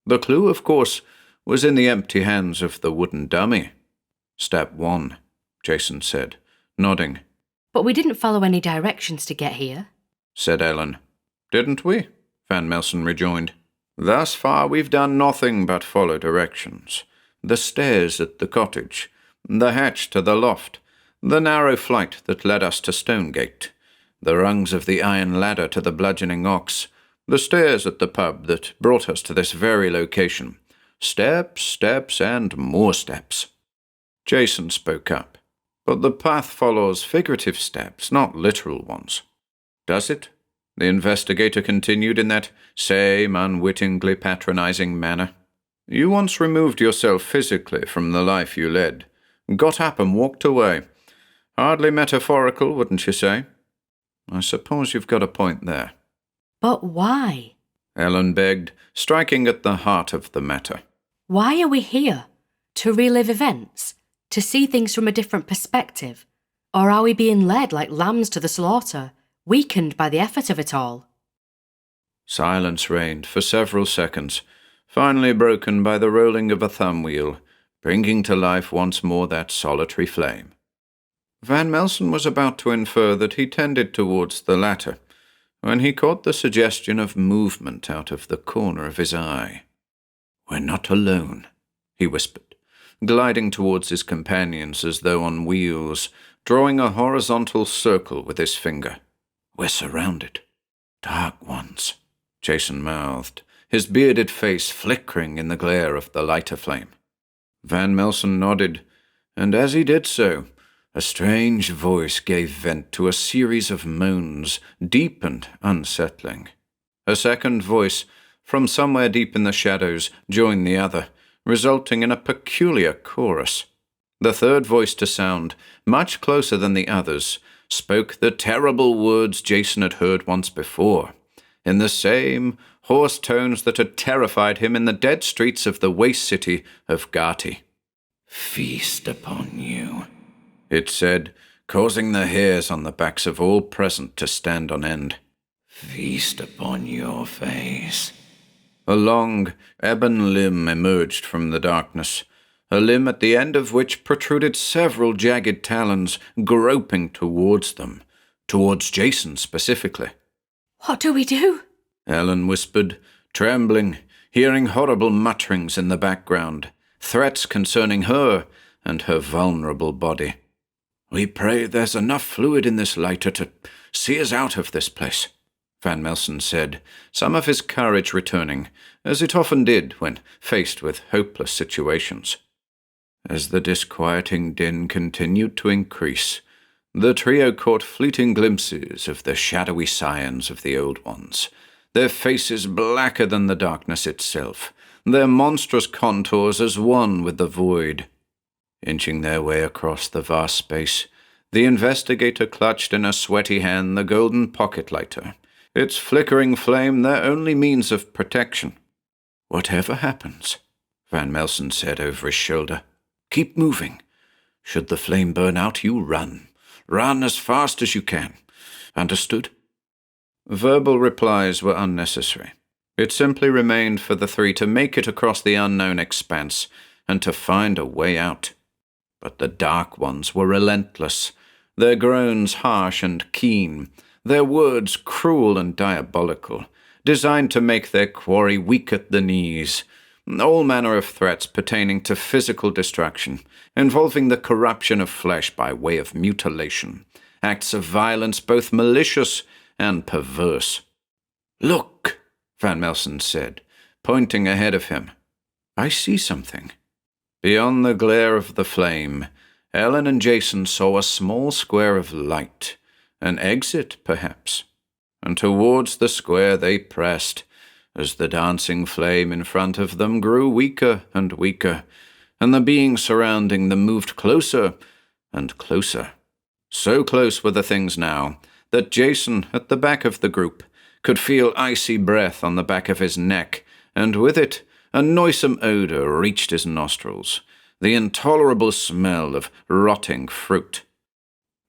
Speaker 2: "The clue, of course, was in the empty hands of the wooden dummy." "Step 1, Jason said, nodding.
Speaker 3: "But we didn't follow any directions to get here,"
Speaker 2: said Ellen. "Didn't we?" Van Melsen rejoined. "Thus far we've done nothing but follow directions. The stairs at the cottage, the hatch to the loft, the narrow flight that led us to Stonegate, the rungs of the iron ladder to the bludgeoning ox, the stairs at the pub that brought us to this very location. Steps, steps, and more steps." Jason spoke up. "But the path follows figurative steps, not literal ones." "Does it?" the investigator continued in that same unwittingly patronizing manner. "You once removed yourself physically from the life you led, got up and walked away. Hardly metaphorical, wouldn't you say?" "I suppose you've got a point there."
Speaker 3: "But why?
Speaker 2: Ellen begged, striking at the heart of the matter.
Speaker 3: Why are we here? To relive events? To see things from a different perspective? Or are we being led like lambs to the slaughter, weakened by the effort of it all?"
Speaker 2: Silence reigned for several seconds, finally broken by the rolling of a thumb wheel, bringing to life once more that solitary flame. Van Melsen was about to infer that he tended towards the latter, when he caught the suggestion of movement out of the corner of his eye. "We're not alone," he whispered, gliding towards his companions as though on wheels, drawing a horizontal circle with his finger. "We're surrounded. Dark ones," Jason mouthed, his bearded face flickering in the glare of the lighter flame. Van Melsen nodded, and as he did so, a strange voice gave vent to a series of moans, deep and unsettling. A second voice, from somewhere deep in the shadows, joined the other, resulting in a peculiar chorus. The third voice to sound, much closer than the others, spoke the terrible words Jason had heard once before, in the same hoarse tones that had terrified him in the dead streets of the waste city of Gati. "Feast upon you," it said, causing the hairs on the backs of all present to stand on end. "Feast upon your face." A long, ebon limb emerged from the darkness, a limb at the end of which protruded several jagged talons groping towards them, towards Jason specifically.
Speaker 3: "What do we do?"
Speaker 2: Ellen whispered, trembling, hearing horrible mutterings in the background, threats concerning her and her vulnerable body. "We pray there's enough fluid in this lighter to see us out of this place," Van Melsen said, some of his courage returning, as it often did when faced with hopeless situations. As the disquieting din continued to increase, the trio caught fleeting glimpses of the shadowy scions of the Old Ones, their faces blacker than the darkness itself, their monstrous contours as one with the void. Inching their way across the vast space, the investigator clutched in a sweaty hand the golden pocket lighter, its flickering flame their only means of protection. "Whatever happens," Van Melsen said over his shoulder, "keep moving. Should the flame burn out, you run. Run as fast as you can. Understood?" Verbal replies were unnecessary. It simply remained for the three to make it across the unknown expanse and to find a way out. But the Dark Ones were relentless, their groans harsh and keen, their words cruel and diabolical, designed to make their quarry weak at the knees. All manner of threats pertaining to physical destruction, involving the corruption of flesh by way of mutilation, acts of violence both malicious and perverse. "Look," Van Melsen said, pointing ahead of him. "I see something." Beyond the glare of the flame, Ellen and Jason saw a small square of light, an exit, perhaps, and towards the square they pressed, as the dancing flame in front of them grew weaker and weaker, and the beings surrounding them moved closer and closer. So close were the things now that Jason, at the back of the group, could feel icy breath on the back of his neck, and with it a noisome odor reached his nostrils, the intolerable smell of rotting fruit.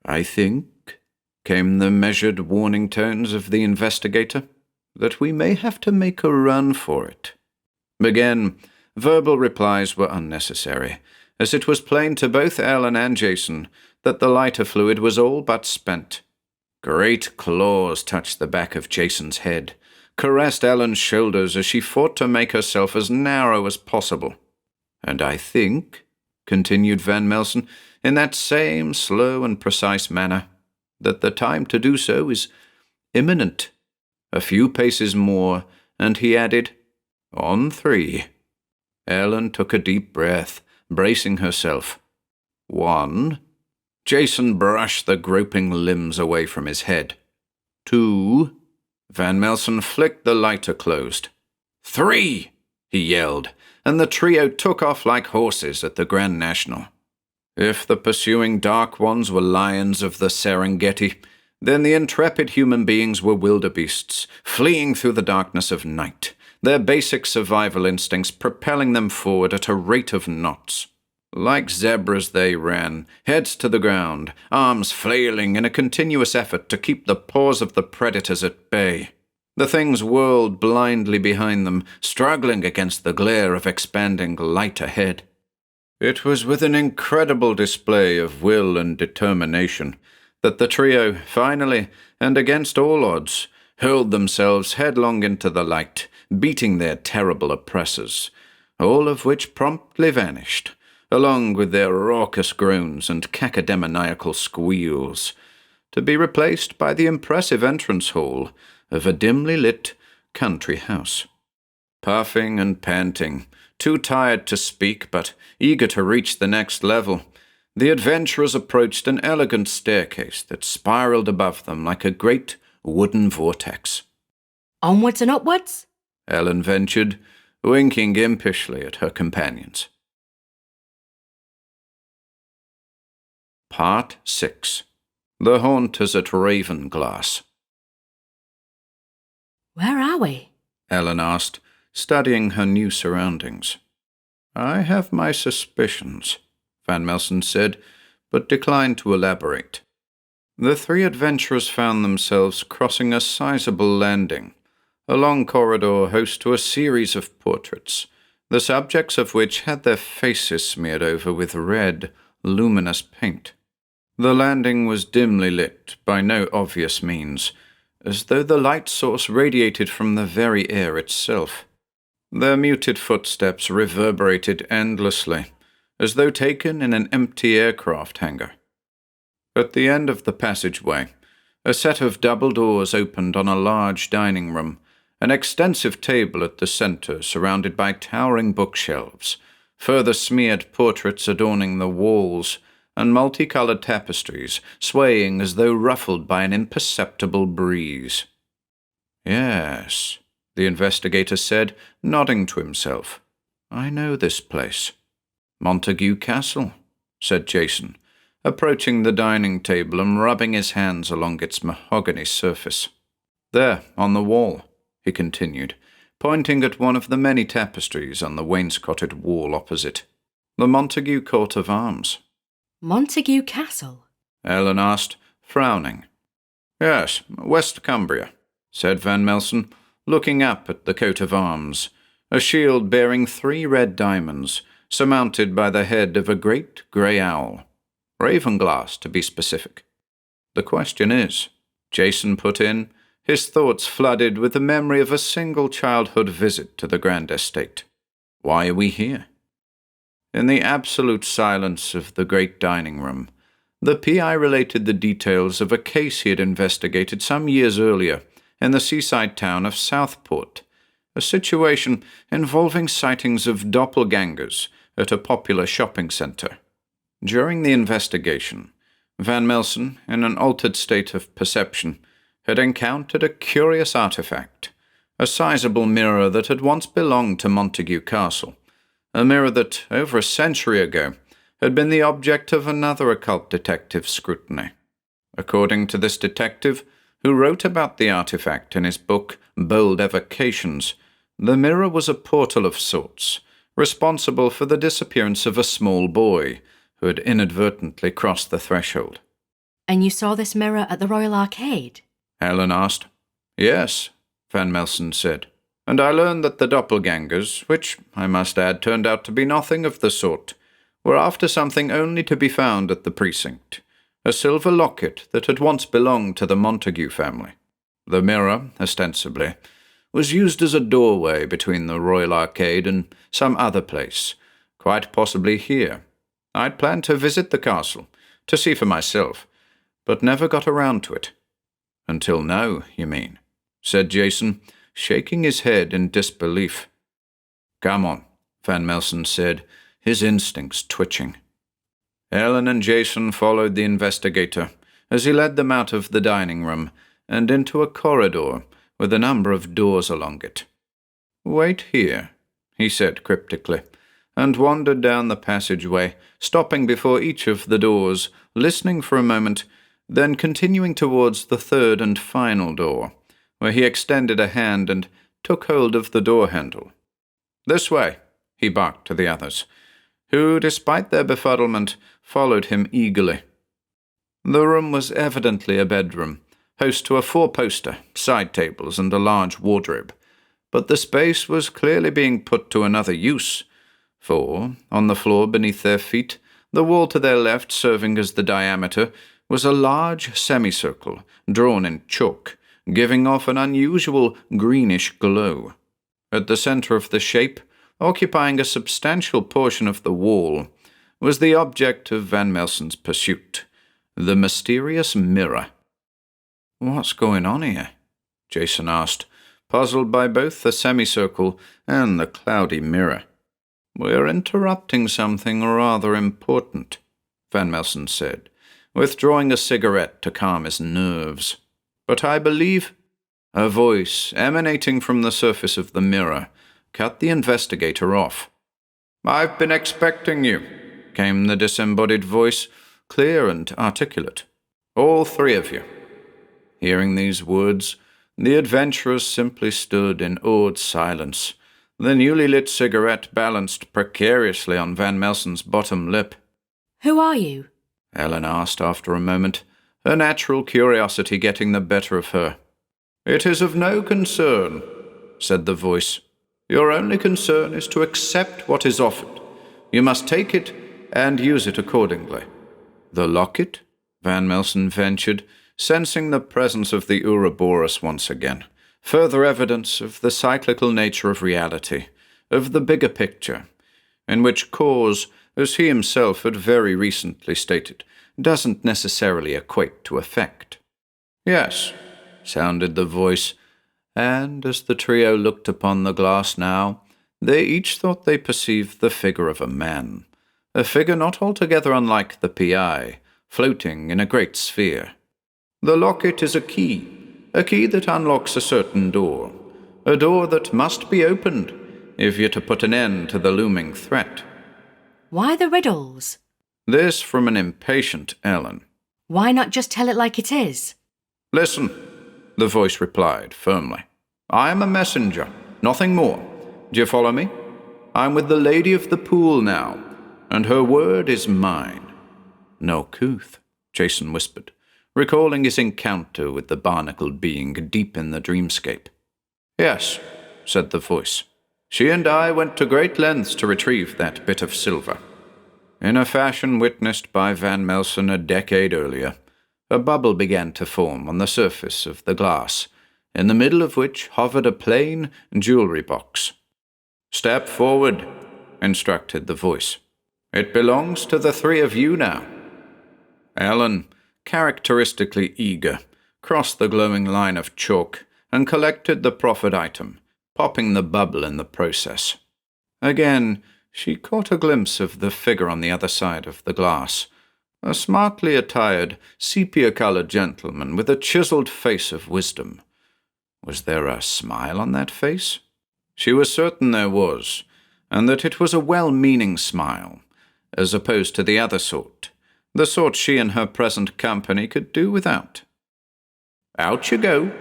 Speaker 2: "I think," came the measured warning tones of the investigator, "that we may have to make a run for it." Again, verbal replies were unnecessary, as it was plain to both Ellen and Jason that the lighter fluid was all but spent. Great claws touched the back of Jason's head, caressed Ellen's shoulders as she fought to make herself as narrow as possible. "And I think," continued Van Melsen, in that same slow and precise manner, "that the time to do so is imminent." A few paces more, and he added, "On 3. Ellen took a deep breath, bracing herself. 1. Jason brushed the groping limbs away from his head. 2. Van Melsen flicked the lighter closed. 3, he yelled, and the trio took off like horses at the Grand National. If the pursuing Dark Ones were lions of the Serengeti, then the intrepid human beings were wildebeests, fleeing through the darkness of night, their basic survival instincts propelling them forward at a rate of knots. Like zebras they ran, heads to the ground, arms flailing in a continuous effort to keep the paws of the predators at bay. The things whirled blindly behind them, struggling against the glare of expanding light ahead. It was with an incredible display of will and determination that the trio, finally, and against all odds, hurled themselves headlong into the light, beating their terrible oppressors, all of which promptly vanished, along with their raucous groans and cacodemoniacal squeals, to be replaced by the impressive entrance hall of a dimly lit country house. Puffing and panting, too tired to speak but eager to reach the next level, the adventurers approached an elegant staircase that spiraled above them like a great wooden vortex.
Speaker 3: "Onwards and upwards?"
Speaker 2: Ellen ventured, winking impishly at her companions. Part 6. The Haunters at Ravenglass.
Speaker 3: "Where are we?"
Speaker 2: Ellen asked, studying her new surroundings. "I have my suspicions," Van Melsen said, but declined to elaborate. The three adventurers found themselves crossing a sizable landing, a long corridor host to a series of portraits, the subjects of which had their faces smeared over with red, luminous paint. The landing was dimly lit by no obvious means, as though the light source radiated from the very air itself. Their muted footsteps reverberated endlessly, as though taken in an empty aircraft hangar. At the end of the passageway, a set of double doors opened on a large dining room, an extensive table at the center surrounded by towering bookshelves, further smeared portraits adorning the walls, and multicolored tapestries swaying as though ruffled by an imperceptible breeze. "Yes," the investigator said, nodding to himself. "I know this place." "Montague Castle," said Jason, approaching the dining table and rubbing his hands along its mahogany surface. "There, on the wall," he continued, pointing at one of the many tapestries on the wainscoted wall opposite. "The Montague coat of arms."
Speaker 3: Montague Castle?
Speaker 2: Ellen asked, frowning. "Yes, West Cumbria," said Van Melsen, looking up at the coat of arms, a shield bearing 3 red diamonds, surmounted by the head of a great grey owl. Ravenglass, to be specific. "The question is," Jason put in, his thoughts flooded with the memory of a single childhood visit to the Grand Estate, "why are we here?" In the absolute silence of the great dining room, the PI related the details of a case he had investigated some years earlier in the seaside town of Southport, a situation involving sightings of doppelgangers at a popular shopping centre. During the investigation, Van Melsen, in an altered state of perception, had encountered a curious artifact, a sizable mirror that had once belonged to Montague Castle, a mirror that, over a century ago, had been the object of another occult detective's scrutiny. According to this detective, who wrote about the artifact in his book Bold Evocations, the mirror was a portal of sorts, responsible for the disappearance of a small boy who had inadvertently crossed the threshold.
Speaker 3: "And you saw this mirror at the Royal Arcade?"
Speaker 2: Helen asked. "Yes," Van Melsen said. "And I learned that the doppelgangers, which, I must add, turned out to be nothing of the sort, were after something only to be found at the precinct, a silver locket that had once belonged to the Montague family. The mirror, ostensibly, was used as a doorway between the Royal Arcade and some other place, quite possibly here. I'd planned to visit the castle, to see for myself, but never got around to it." "Until now, you mean?" said Jason, shaking his head in disbelief. "Come on," Van Melsen said, his instincts twitching. Ellen and Jason followed the investigator as he led them out of the dining room and into a corridor with a number of doors along it. "Wait here," he said cryptically, and wandered down the passageway, stopping before each of the doors, listening for a moment, then continuing towards the third and final door, where he extended a hand and took hold of the door handle. "This way," he barked to the others, who, despite their befuddlement, followed him eagerly. The room was evidently a bedroom, host to a 4-poster, side tables, and a large wardrobe, but the space was clearly being put to another use, for, on the floor beneath their feet, the wall to their left serving as the diameter, was a large semicircle drawn in chalk, giving off an unusual greenish glow. At the center of the shape, occupying a substantial portion of the wall, was the object of Van Melsen's pursuit, the mysterious mirror. "What's going on here?" Jason asked, puzzled by both the semicircle and the cloudy mirror. "We're interrupting something rather important," Van Melsen said, withdrawing a cigarette to calm his nerves. "But I believe—" A voice emanating from the surface of the mirror cut the investigator off. "I've been expecting you," came the disembodied voice, clear and articulate. "All 3 of you." Hearing these words, the adventurers simply stood in awed silence, the newly lit cigarette balanced precariously on Van Melsen's bottom lip.
Speaker 3: "Who are you?"
Speaker 2: Ellen asked after a moment, her natural curiosity getting the better of her. "It is of no concern," said the voice. "Your only concern is to accept what is offered. You must take it and use it accordingly." "The locket?" Van Melsen ventured, sensing the presence of the Ouroboros once again. Further evidence of the cyclical nature of reality, of the bigger picture, in which cause, as he himself had very recently stated, doesn't necessarily equate to effect. "Yes," sounded the voice, and as the trio looked upon the glass now, they each thought they perceived the figure of a man, a figure not altogether unlike the PI, floating in a great sphere. "The locket is a key that unlocks a certain door, a door that must be opened if you're to put an end to the looming threat."
Speaker 3: Why the riddles?
Speaker 2: This from an impatient Ellen.
Speaker 3: Why not just tell it like it is?
Speaker 2: "Listen," the voice replied firmly. "I am a messenger, nothing more. Do you follow me? I'm with the lady of the pool now, and her word is mine." "No couth," Jason whispered, recalling his encounter with the barnacled being deep in the dreamscape. "Yes," said the voice. "She and I went to great lengths to retrieve that bit of silver." In a fashion witnessed by Van Melsen a decade earlier, a bubble began to form on the surface of the glass, in the middle of which hovered a plain jewelry box. "Step forward," instructed the voice. "It belongs to the three of you now." Ellen, characteristically eager, crossed the glowing line of chalk and collected the proffered item, popping the bubble in the process. Again, she caught a glimpse of the figure on the other side of the glass, a smartly attired, sepia-colored gentleman with a chiseled face of wisdom. Was there a smile on that face? She was certain there was, and that it was a well-meaning smile, as opposed to the other sort, the sort she and her present company could do without. "Out you go,"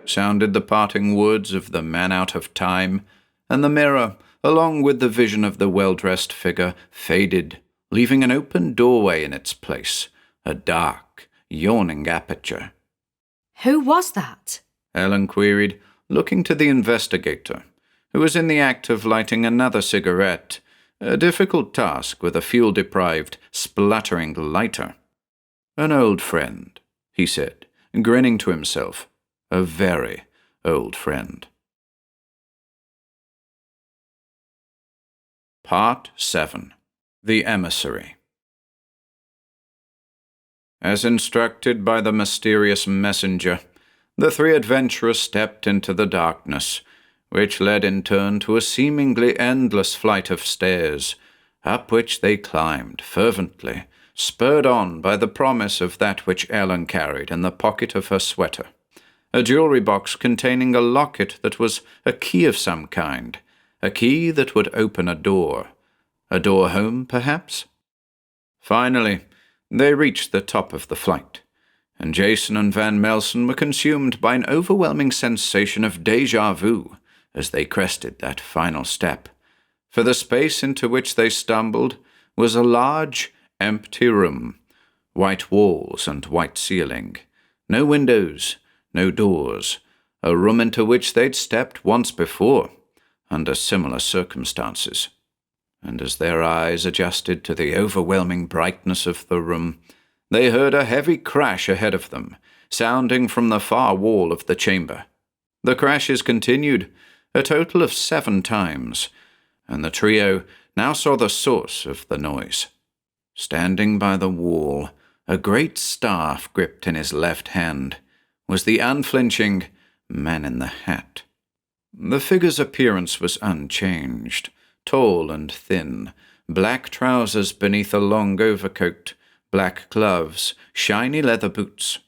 Speaker 2: sounded the parting words of the man out of time, and the mirror, along with the vision of the well-dressed figure, faded, leaving an open doorway in its place, a dark, yawning aperture.
Speaker 3: Who was that?
Speaker 2: Ellen queried, looking to the investigator, who was in the act of lighting another cigarette, a difficult task with a fuel-deprived, spluttering lighter. "An old friend," he said, grinning to himself. "A very old friend." Part 7. The Emissary. As instructed by the mysterious messenger, the three adventurers stepped into the darkness, which led in turn to a seemingly endless flight of stairs, up which they climbed fervently, spurred on by the promise of that which Ellen carried in the pocket of her sweater, a jewelry box containing a locket that was a key of some kind, a key that would open a door home, perhaps? Finally, they reached the top of the flight, and Jason and Van Melsen were consumed by an overwhelming sensation of déjà vu as they crested that final step, for the space into which they stumbled was a large, empty room, white walls and white ceiling, no windows, no doors, a room into which they'd stepped once before, under similar circumstances. And as their eyes adjusted to the overwhelming brightness of the room, they heard a heavy crash ahead of them, sounding from the far wall of the chamber. The crashes continued, a total of 7 times, and the trio now saw the source of the noise. Standing by the wall, a great staff gripped in his left hand, was the unflinching Man in the Hat. The figure's appearance was unchanged, tall and thin, black trousers beneath a long overcoat, black gloves, shiny leather boots.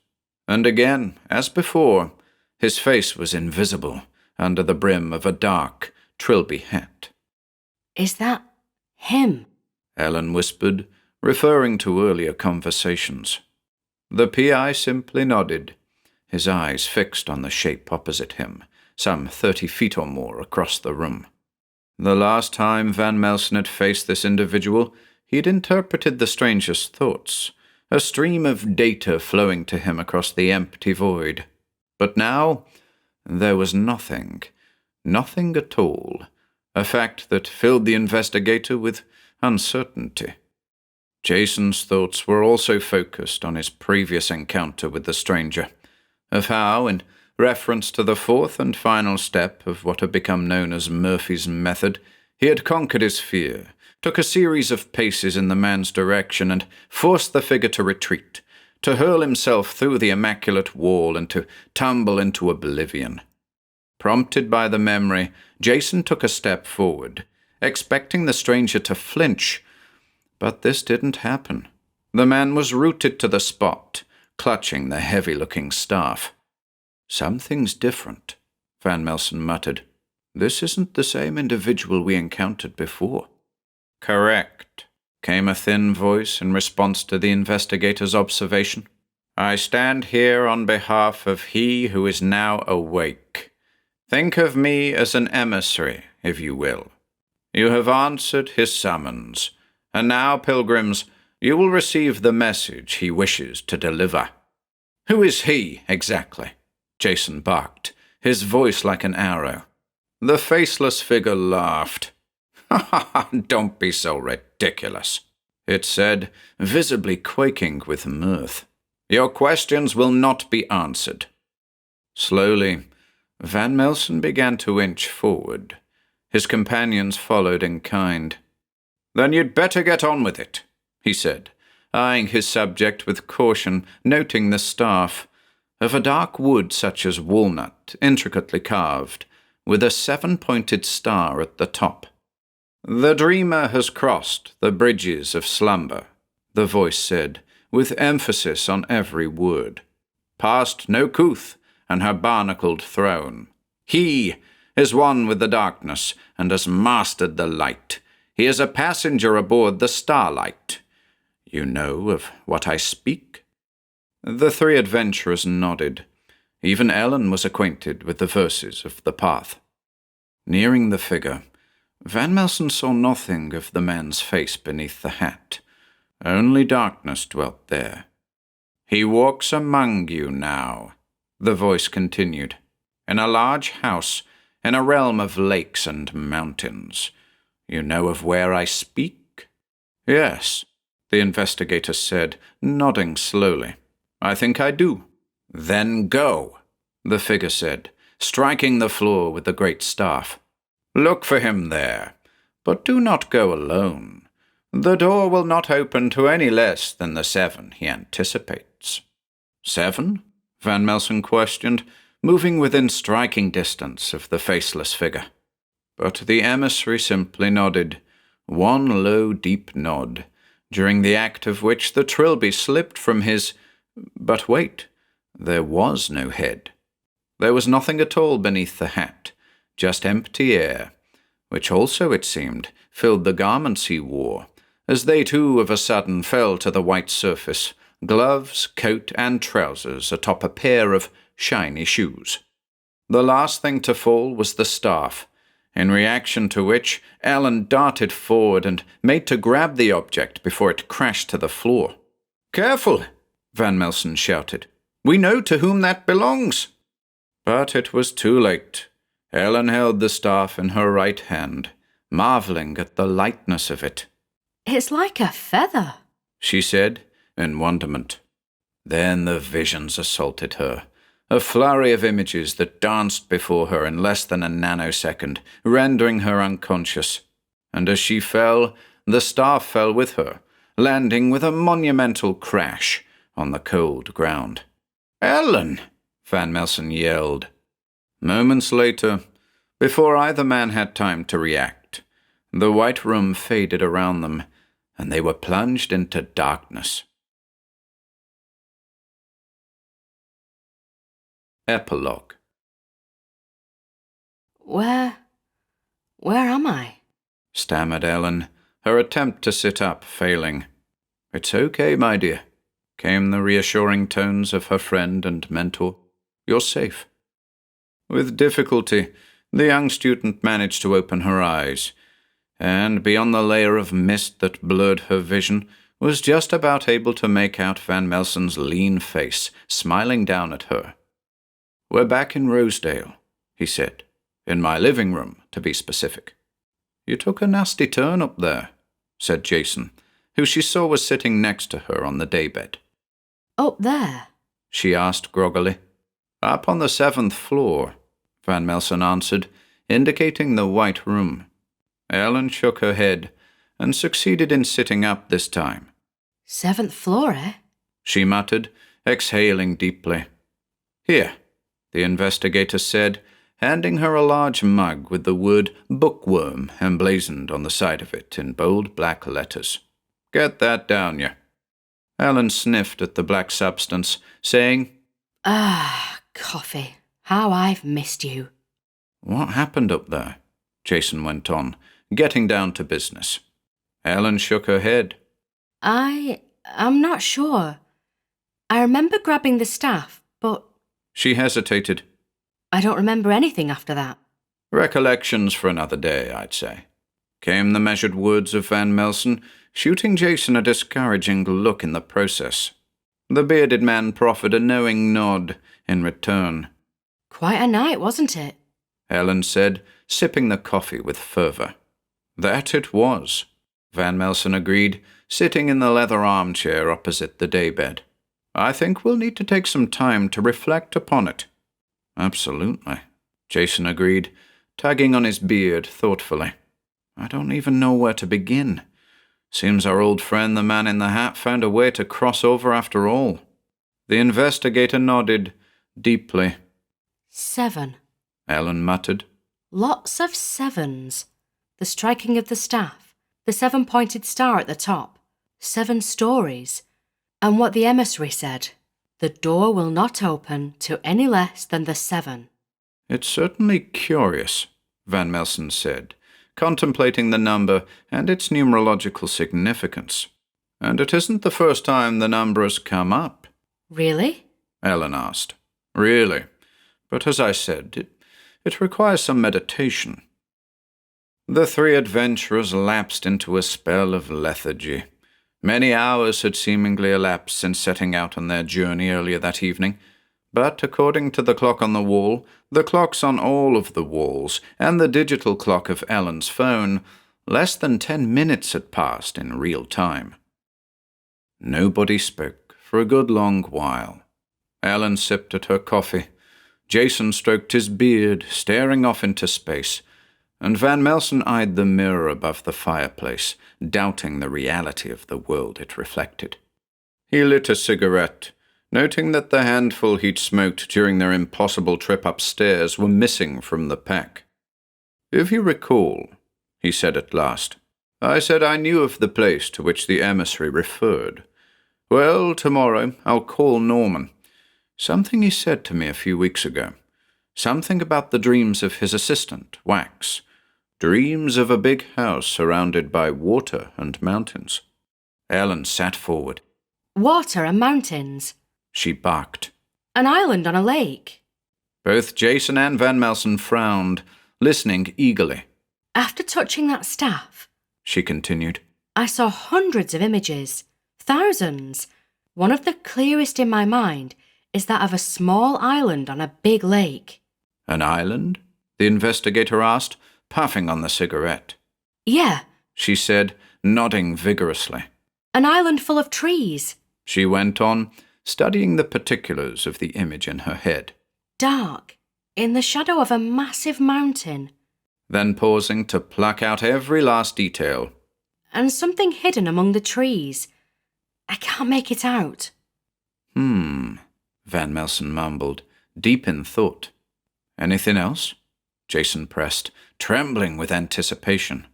Speaker 2: And again, as before, his face was invisible under the brim of a dark trilby hat.
Speaker 3: "Is that him?"
Speaker 2: Ellen whispered, referring to earlier conversations. The PI simply nodded, his eyes fixed on the shape opposite him, some 30 feet or more across the room. The last time Van Melsen had faced this individual, he'd interpreted the stranger's thoughts, a stream of data flowing to him across the empty void. But now there was nothing at all, a fact that filled the investigator with uncertainty. Jason's thoughts were also focused on his previous encounter with the stranger, of how, in reference to the fourth and final step of what had become known as Murphy's Method, he had conquered his fear, took a series of paces in the man's direction, and forced the figure to retreat, to hurl himself through the immaculate wall and to tumble into oblivion. Prompted by the memory, Jason took a step forward, expecting the stranger to flinch. But this didn't happen. The man was rooted to the spot, clutching the heavy-looking staff. "Something's different," Van Melsen muttered. "This isn't the same individual we encountered before." "Correct," came a thin voice in response to the investigator's observation. "I stand here on behalf of he who is now awake. Think of me as an emissary, if you will. You have answered his summons, and now, pilgrims, you will receive the message he wishes to deliver." "Who is he, exactly?" Jason barked, his voice like an arrow. The faceless figure laughed. "Ha ha ha, don't be so ridiculous," it said, visibly quaking with mirth. "Your questions will not be answered." Slowly, Van Melsen began to inch forward. His companions followed in kind. "Then you'd better get on with it," he said, eyeing his subject with caution, noting the staff, of a dark wood such as walnut, intricately carved, with a 7-pointed star at the top. "The dreamer has crossed the bridges of slumber," the voice said, with emphasis on every word. "Past no couth and her barnacled throne. He is one with the darkness and has mastered the light. He is a passenger aboard the Starlight. You know of what I speak?" The three adventurers nodded. Even Ellen was acquainted with the verses of the path. Nearing the figure, Van Melsen saw nothing of the man's face beneath the hat. Only darkness dwelt there. "He walks among you now," the voice continued, "in a large house, in a realm of lakes and mountains. You know of where I speak?" "Yes," the investigator said, nodding slowly. "I think I do." "Then go," the figure said, striking the floor with the great staff. "Look for him there, but do not go alone. The door will not open to any less than the 7 he anticipates." "7?" Van Melsen questioned, moving within striking distance of the faceless figure. But the emissary simply nodded, one low, deep nod, during the act of which the trilby slipped from his... But wait, there was no head. There was nothing at all beneath the hat, just empty air, which also, it seemed, filled the garments he wore, as they too of a sudden fell to the white surface, gloves, coat, and trousers atop a pair of shiny shoes. The last thing to fall was the staff, in reaction to which Ellen darted forward and made to grab the object before it crashed to the floor. "Careful!" Van Melsen shouted. "We know to whom that belongs." But it was too late. Ellen held the staff in her right hand, marveling at the lightness of it.
Speaker 3: "It's like a feather,"
Speaker 2: she said, in wonderment. Then the visions assaulted her, a flurry of images that danced before her in less than a nanosecond, rendering her unconscious. And as she fell, the staff fell with her, landing with a monumental crash on the cold ground. "Ellen!" Van Melsen yelled. Moments later, before either man had time to react, the white room faded around them, and they were plunged into darkness. Epilogue.
Speaker 3: Where am I?"
Speaker 2: stammered Ellen, her attempt to sit up failing. "It's okay, my dear," came the reassuring tones of her friend and mentor. "You're safe." With difficulty, the young student managed to open her eyes, and beyond the layer of mist that blurred her vision was just about able to make out Van Melsen's lean face smiling down at her. "We're back in Rosedale," he said. "In my living room, to be specific." "You took a nasty turn up there," said Jason, who she saw was sitting next to her on the daybed.
Speaker 3: Up there?
Speaker 2: She asked groggily. "Up on the 7th floor," Van Melsen answered, indicating the white room. Ellen shook her head and succeeded in sitting up this time.
Speaker 3: 7th floor, eh?
Speaker 2: She muttered, exhaling deeply. "Here," the investigator said, handing her a large mug with the word bookworm emblazoned on the side of it in bold black letters. "Get that down you." Ellen sniffed at the black substance, saying,
Speaker 3: Coffee. How I've missed you.
Speaker 2: "What happened up there?" Jason went on, getting down to business. Ellen shook her head.
Speaker 3: I'm not sure. I remember grabbing the staff, but...
Speaker 2: She hesitated.
Speaker 3: I don't remember anything after that.
Speaker 2: "Recollections for another day, I'd say," came the measured words of Van Melsen, shooting Jason a discouraging look in the process. The bearded man proffered a knowing nod in return.
Speaker 3: Quite a night, wasn't it?
Speaker 2: Ellen said, sipping the coffee with fervour. "That it was," Van Melsen agreed, sitting in the leather armchair opposite the daybed. "I think we'll need to take some time to reflect upon it." "Absolutely," Jason agreed, tugging on his beard thoughtfully. "I don't even know where to begin. Seems our old friend the man in the hat found a way to cross over after all." The investigator nodded deeply.
Speaker 3: 7.
Speaker 2: Ellen muttered.
Speaker 3: Lots of 7s. The striking of the staff, the 7-pointed star at the top, 7 stories, and what the emissary said. The door will not open to any less than the 7.
Speaker 2: "It's certainly curious," Van Melsen said, contemplating the number and its numerological significance. "And it isn't the first time the number has come up."
Speaker 3: Really?
Speaker 2: Ellen asked. "Really. But as I said, it requires some meditation." The three adventurers lapsed into a spell of lethargy. Many hours had seemingly elapsed since setting out on their journey earlier that evening, but according to the clock on the wall, the clocks on all of the walls, and the digital clock of Ellen's phone, less than 10 minutes had passed in real time. Nobody spoke for a good long while. Ellen sipped at her coffee. Jason stroked his beard, staring off into space, and Van Melsen eyed the mirror above the fireplace, doubting the reality of the world it reflected. He lit a cigarette, noting that the handful he'd smoked during their impossible trip upstairs were missing from the pack. "If you recall," he said at last, "I said I knew of the place to which the emissary referred. Well, tomorrow I'll call Norman. Something he said to me a few weeks ago. Something about the dreams of his assistant, Wax. Dreams of a big house surrounded by water and mountains." Ellen sat forward.
Speaker 3: Water and mountains.
Speaker 2: She barked.
Speaker 3: An island on a lake.
Speaker 2: Both Jason and Van Melsen frowned, listening eagerly.
Speaker 3: After touching that staff,
Speaker 2: She continued,
Speaker 3: I saw hundreds of images. Thousands. One of the clearest in my mind is that of a small island on a big lake.
Speaker 2: "An island?" the investigator asked, puffing on the cigarette.
Speaker 3: Yeah,
Speaker 2: She said, nodding vigorously.
Speaker 3: an island full of trees.
Speaker 2: She went on, studying the particulars of the image in her head.
Speaker 3: Dark, in the shadow of a massive mountain.
Speaker 2: Then pausing to pluck out every last detail.
Speaker 3: And something hidden among the trees. I can't make it out.
Speaker 2: Van Melsen mumbled, deep in thought. "Anything else?" Jason pressed, trembling with anticipation.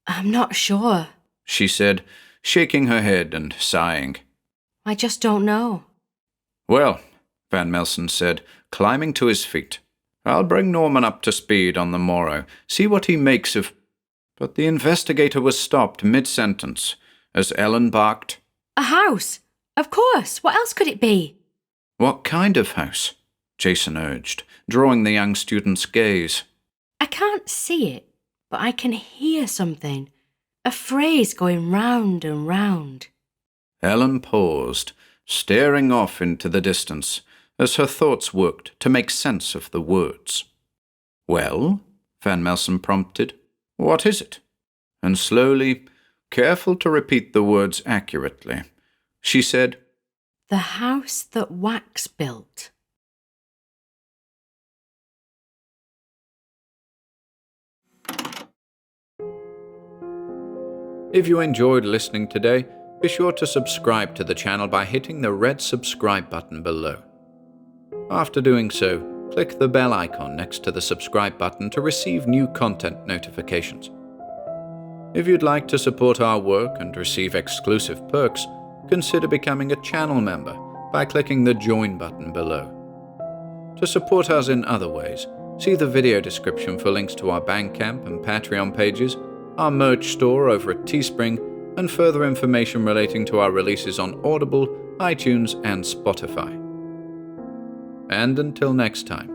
Speaker 3: I'm not sure.
Speaker 2: She said, shaking her head and sighing.
Speaker 3: I just don't know.
Speaker 2: "Well," Van Melsen said, climbing to his feet, "I'll bring Norman up to speed on the morrow, see what he makes of—" But the investigator was stopped mid-sentence as Ellen barked.
Speaker 3: A house! Of course! What else could it be?
Speaker 2: "What kind of house?" Jason urged, drawing the young student's gaze.
Speaker 3: I can't see it, but I can hear something. A phrase going round and round.
Speaker 2: Ellen paused, staring off into the distance, as her thoughts worked to make sense of the words. "Well?" Van Melsen prompted. "What is it?" And slowly, careful to repeat the words accurately, she said,
Speaker 3: "The house that Wax built."
Speaker 2: If you enjoyed listening today, be sure to subscribe to the channel by hitting the red subscribe button below. After doing so, click the bell icon next to the subscribe button to receive new content notifications. If you'd like to support our work and receive exclusive perks, consider becoming a channel member by clicking the join button below. To support us in other ways, see the video description for links to our Bandcamp and Patreon pages, our merch store over at Teespring, and further information relating to our releases on Audible, iTunes, and Spotify. And until next time,